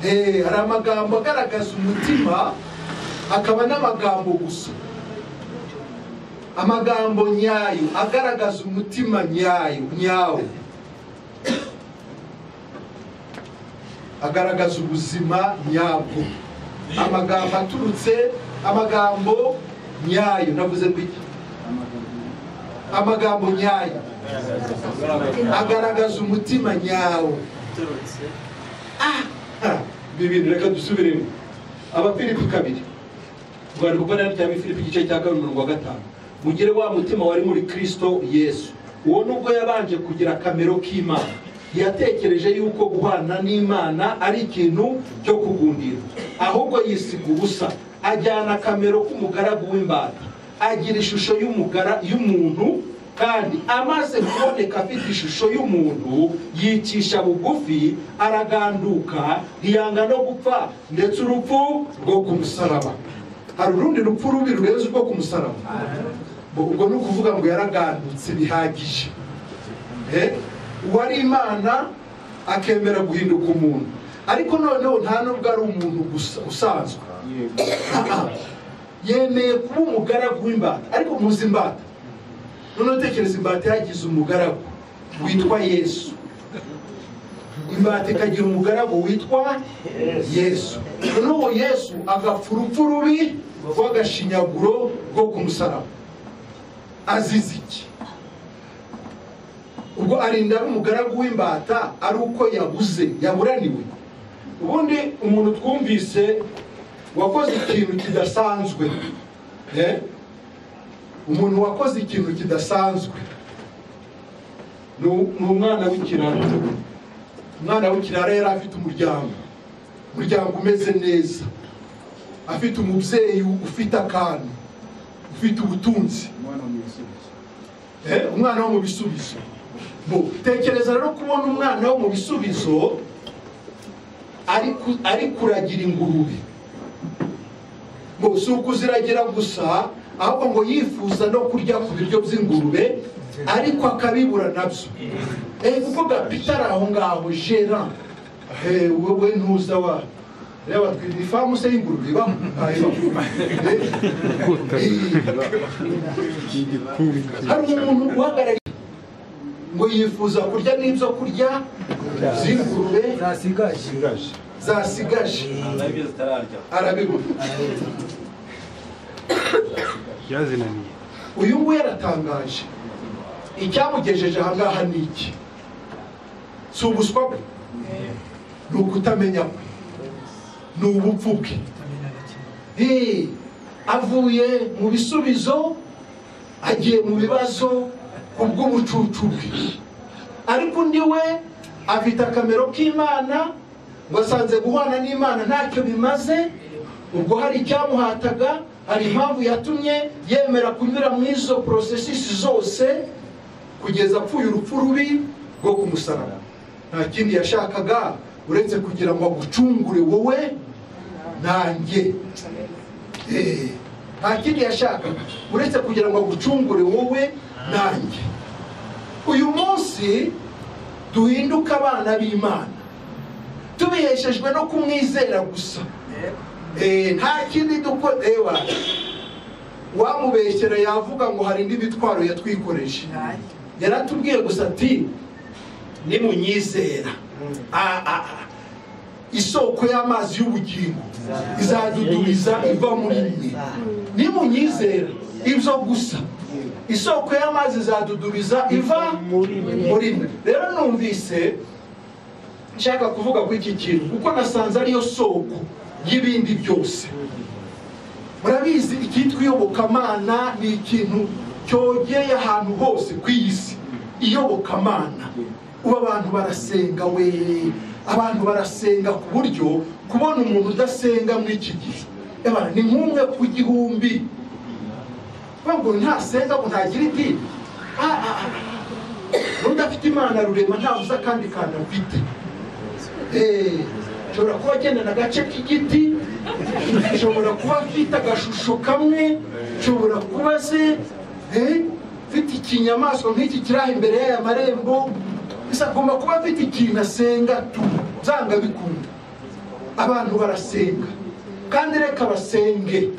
Hari amagambo agaragaza umutima, hakaba n'amagambo gusa. Amagambo nyayo agaragaza umutima nyawo, agaragaza ubuzima nyabwo. Amagambo aturutse, amagambo nyayo, navuze ngo iki? Amagambo nyayo agaragaza umutima nyawo. Bibiri, reka dusubiremo. Abafilipi 2, Rwanda kuko nari cyangwa Filipi igice cya 2:5. Mugire wa mutima wari muri Kristo Yesu. Uwo nubwo yabanje kugira kamero k'Imana, yatekereje yuko guhana n'Imana ari ikintu cyo kugundira, ahubwo yisiga ubusa, ajyana kamero k'umugaragu w'imbata, agira ishusho y'umuntu, kandi amaze kuboneka afite ishusho y'umuntu, yicisha bugufi, araganduka, ntiyanga no gupfa, ndetse urupfu rwo ku musaraba. Hari urundi rupfu rubi rurenze rwo ku musaraba. Ubwo ni ukuvuga ngo yaragandutse bihagije. Uwari Imana akemera guhinduka umuntu, ariko noneho nta nubwo ari umuntu gusa usanzwe. Yemeye kuba umugaragu w'imbata. Ariko muzi imbata, noneho tekereza imbata yagize umugaragu witwa Yesu. Imbata ikagira umugaragu witwa Yesu. Noneho Yesu agapfa urupfu rubi rw'agashinyaguro rwo ku musaraba. Azize iki? Ubwo arinda ari umugaragu w'imbata ari uko yaburaniwe. Ubundi umuntu twumvise wakoze ikintu kidasanzwe, umuntu wakoze ikintu kidasanzwe ni umwana w'ikirara. Umwana w'ikirara yari afite umuryango umeze neza, afite umubyeyi ufite akantu, ufite ubutunzi, umwana wo mu bisubizo. Tekereza rero kubona umwana wo mu bisubizo ari kuragira ingurube. Si ukuziragira gusa, ahubwo ngo yifuza no kurya ku biryo by'ingurube, ariko akabibura nabyo. Kuvuga Peter aho ngaho, Gerard, wowe ntuza wa reba twiri famu se y'ingurube ibamo. Hari umuntu uhagarariye ngo yifuza kurya n'ibyo kurya z'ingurube zasigaje, arabibura. Yazinaniye. Uyu nguyu yaratangaje. Icyamugejeje aha ngaha ni iki? Si ubuswa bwe, ni ukutamenya kwe, ni ubupfu bwe. Avuye mu bisubizo agiye mu bibazo kubw'ubucucu bwe. Ariko undi we afite akamero k'Imana, ngo asanze guhana n'Imana ntacyo bimaze. Ubwo hari icyamuhataga, hari impamvu yatumye yemera kunyura mu izo processes zose kugeza apfuye urupfu rubi rwo ku musaraba. Nta kindi yashakaga uretse kugira ngo agucungure wowe nanjye. Nta kindi yashakaga uretse kugira ngo agucungure wowe nanjye. Uyu munsi duhinduka abana b'Imana tubiheshejwe no kumwizera gusa. Nta kindi dukora. Wamubeshyera yavuga ngo hari indi bitwaro yatwikoreje. Yaratubwiye gusa ati nimunyizera, isoko y'amazi y'ubugingo izadudubiza iva muri mwe. Nimunyizera, ibyo gusa. Isoko y'amazi izadudubiza iva muri mwe. Rero numvise nshaka kuvuga ku iki kintu kuko nasanze ariyo soko y'ibindi byose. Murabizi icyitwa iyobokamana ni ikintu cyogeye ahantu hose ku isi. Iyobokamana, ubu abantu barasenga abantu barasenga ku buryo kubona umuntu udasenga muri iki gihe ni nk'umwe ku gihumbi. Ngo ntasenga ngo ntagira idini. N'udafite Imana rurema ntabuza kandi kandi afite. Shobora kuba agendana agace k'igiti, shobora kuba afite agashusho kamwe, shobora kuba se ufite ikinyamaswa nk'iki kiri aho imbere y'aya marembo, gusa agomba kuba afite ikintu asenga tu byanga bikunda. Abantu barasenga kandi reka basenge,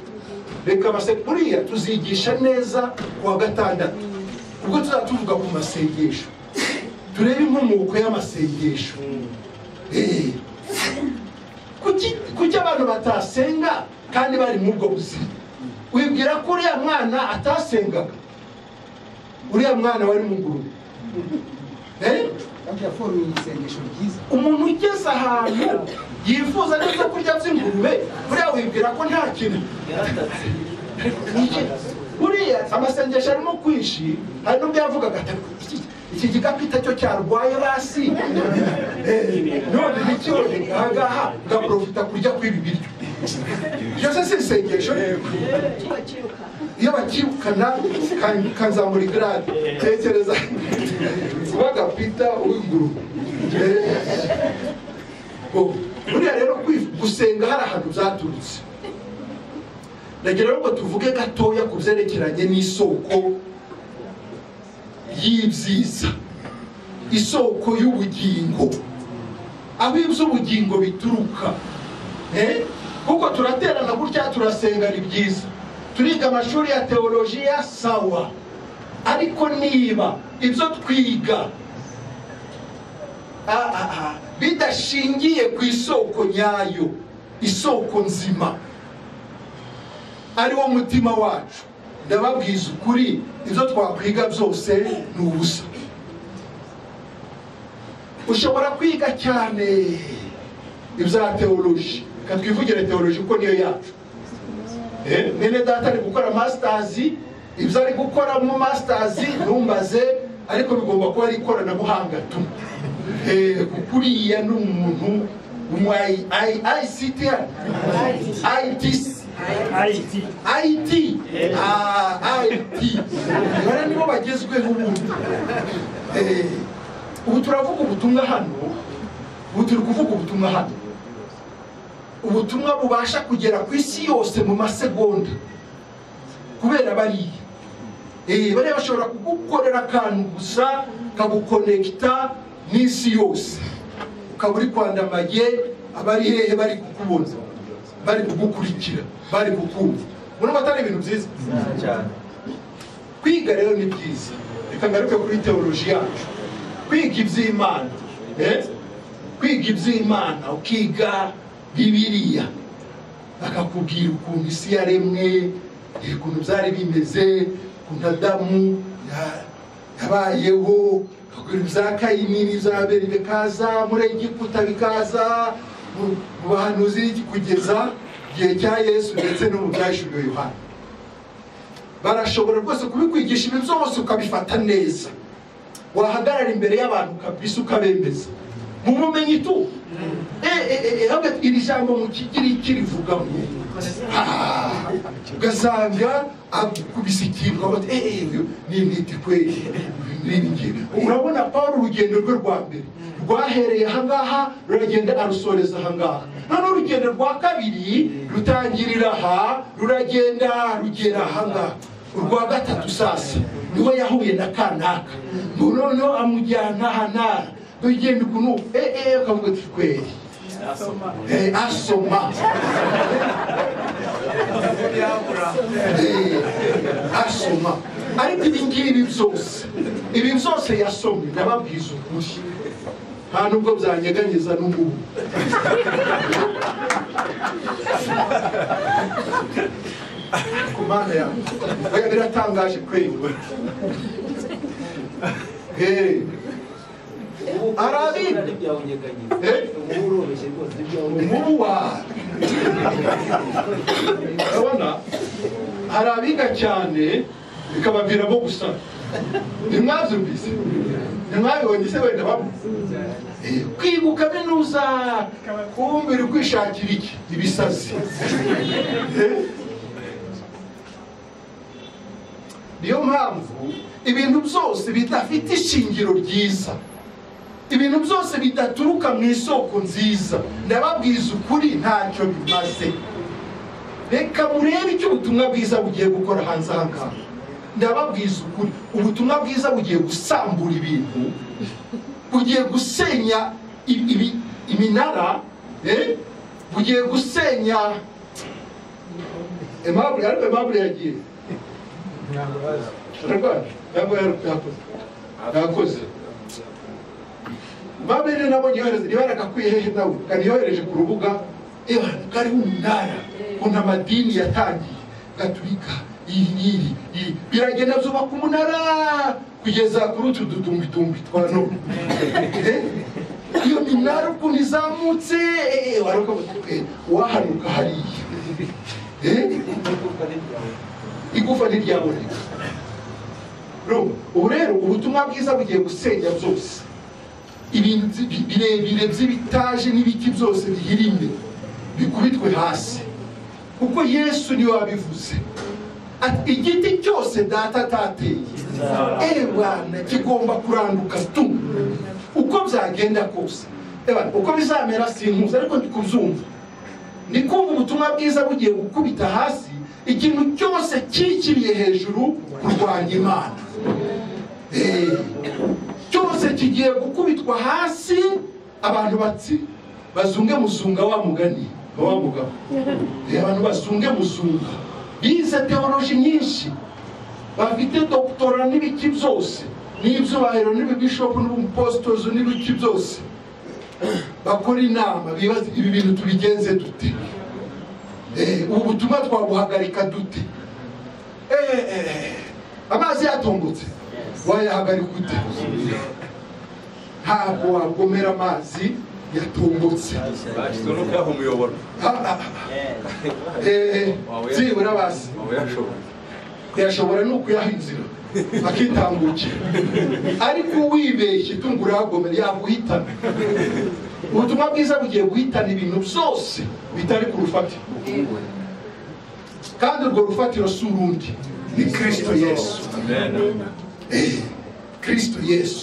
reka basenge. Buriya tuzigisha neza kuwa gatandatu ubwo tuzatuvuga ku masengesho, turebe inkomoko y'amasengesho. Kuki abantu batasenga kandi bari mu bwo buzima? Wibwira ko uriya mwana atasengaga? Uriya mwana wari mu ngurube. Umuntu ugeze ahantu yifuza neza kurya by'ingurube, buriya wibwira ko nta kintu. Buriya amasengesho arimo kwishi, hari n'ubwo yavugaga ati iki gikapita cyo cyarwaye basi none nikibone ngaha ngaprofita kurya kw'ibi biryo. Byose si isengesho. Iyo bakirukana kanzamura igrade, tekereza bagapita uw'ingurube. Buriya rero gusenga hari ahantu byaturutse. Ndagira rero ngo tuvuge gatoya ku byerekeranye n'isoko y'ibyiza, isoko y'ubugingo, aho iby'ubugingo bituruka. Kuko turaterana gutya turasenga ni byiza, turiga amashuri ya teolojiya sawa, ariko niba ibyo twiga bidashingiye ku isoko nyayo, isoko nzima ari wo mutima wacu, ndababwiza ukuri ibyo twakwiga byose ni ubusa. Ushobora kwiga cyane ibya teoloji, katwivugire teoloji uko niyo yacu. Mwene data ari gukora masters, ibyo ari gukora mu masters numbaze, ariko bigomba kuba ari ikoranabuhanga tu. Kuriya n'umuntu ICT bara nibo bagezweho ubu turavuga ubutumwa hano, ubu turi kuvuga ubutumwa hano, ubutumwa bubasha kugera ku isi yose mu masegonda kubera bariya. Bariya bashobora kugukorera akantu gusa kagukonekita n'isi yose, ukaba uri kwandamaye, abari hehe bari kukubona, bari kugukurikira, bari kukumva. Murumva atari ibintu byiza cyane. Kwiga rero ni byiza. Reka ngaruke kuri teoloji yacu, kwiga iby'Imana. Kwiga iby'Imana, ukiga Bibiliya, bakakubwira ukuntu isi yaremwe, ukuntu byari bimeze, ukuntu Adamu yabayeho, ibya Kayini n'ibya Abeli bikaza, muri Egiputa bikaza, mu bahanuzi kugeza igihe cya Yesu ndetse no mu byahishuriwe Yohana. Barashobora rwose kubikwigisha ibintu byose ukabifata neza, wahagarara imbere y'abantu kabisa ukabemeza mu bumenyi tu. Iri jambo mu Kigiriki rivuga ngo ugasanga akubisikirwa ni intiti kweli. Urabona Pawulo urugendo rwe rwa mbere rwahereye ahangaha ruragenda arusoreza ahangaha, none urugendo rwa kabiri rutangirira aha ruragenda rugera ahangaha, urwa gatatu sasa niho yahuye na kanaka, noneho amujyana ahanara ugenda ukuntu ukavuga ati kweli asoma asoma. Ariko ibi ngibi byose, ibi byose yasomye, ndababwiza ukuri nta nubwo byanyeganyeza n'ubu. Kumana ya oya biratangaje kweli. Arabiga umuwa urabona arabiga cyane bikabaviramo gusa. Ntimwabyumvise? Ntimwabibonye se wenda bamwe? Kwibuka binuza kumbe uri kwishakira iki? Ibisazi. Niyo mpamvu ibintu byose bidafite ishingiro ryiza, ibintu byose bidaturuka mu isoko nziza, ndababwiza ukuri ntacyo bimaze. Reka murebe icyo ubutumwa bwiza bugiye gukora hanze aha ngaha. Ndababwiza ukuri, ubutumwa bwiza bugiye gusambura ibintu bugiye gusenya iminara, bugiye gusenya Aimable yagiye yakoze Babere nabonye yohereza ntibaragakwiye hehe nawe kandi yohereje ku rubuga kari umunara kuna amadini yatangiye Gatulika iyi biragenda byubaka umunara kugeza kuri utu dutumbitumbi twa none iyo minara ukuntu izamutse wahanuka hariya igufa ntiryaboneka. Ubu rero ubutumwa bwiza bugiye gusenya byose, ibintu birebire by'ibitaje n'ibiti byose bihirinde bikubitwe hasi, kuko Yesu niwe wabivuze ati igiti cyose data atateye Bwana kigomba kuranduka tu, uko byagenda kose uko bizamera sinkuzi, ariko ndikubyumva ni kumva ubutumwa bwiza bugiye gukubita hasi ikintu cyose kikiriye hejuru kurwanya Imana, cyose kigiye gukubitwa hasi. Abantu bazunge muzunga wa mugani wa mugabo, abantu bazunge muzunga bize teoloji nyinshi, bafite doktora n'ibiki byose n'ibyubahiro n'ibibishopu n'ubupostors n'ibiki byose, bakora inama bibaza ibi bintu tubigenze dute, ubu butumwa twabuhagarika dute, amazi yatombotse wayahagarika ute? Ntabwo wagomera amazi yatombotse, byibura basi yashobora no kuyaha inzira akitambukira, ariko wibeshye tungura yagomera yaguhitana. Ubutumwa bwiza bugiye guhitana ibintu byose bitari ku rufatiro, kandi urwo rufatiro si urundi, ni Kristo Yesu. Kristo Yesu.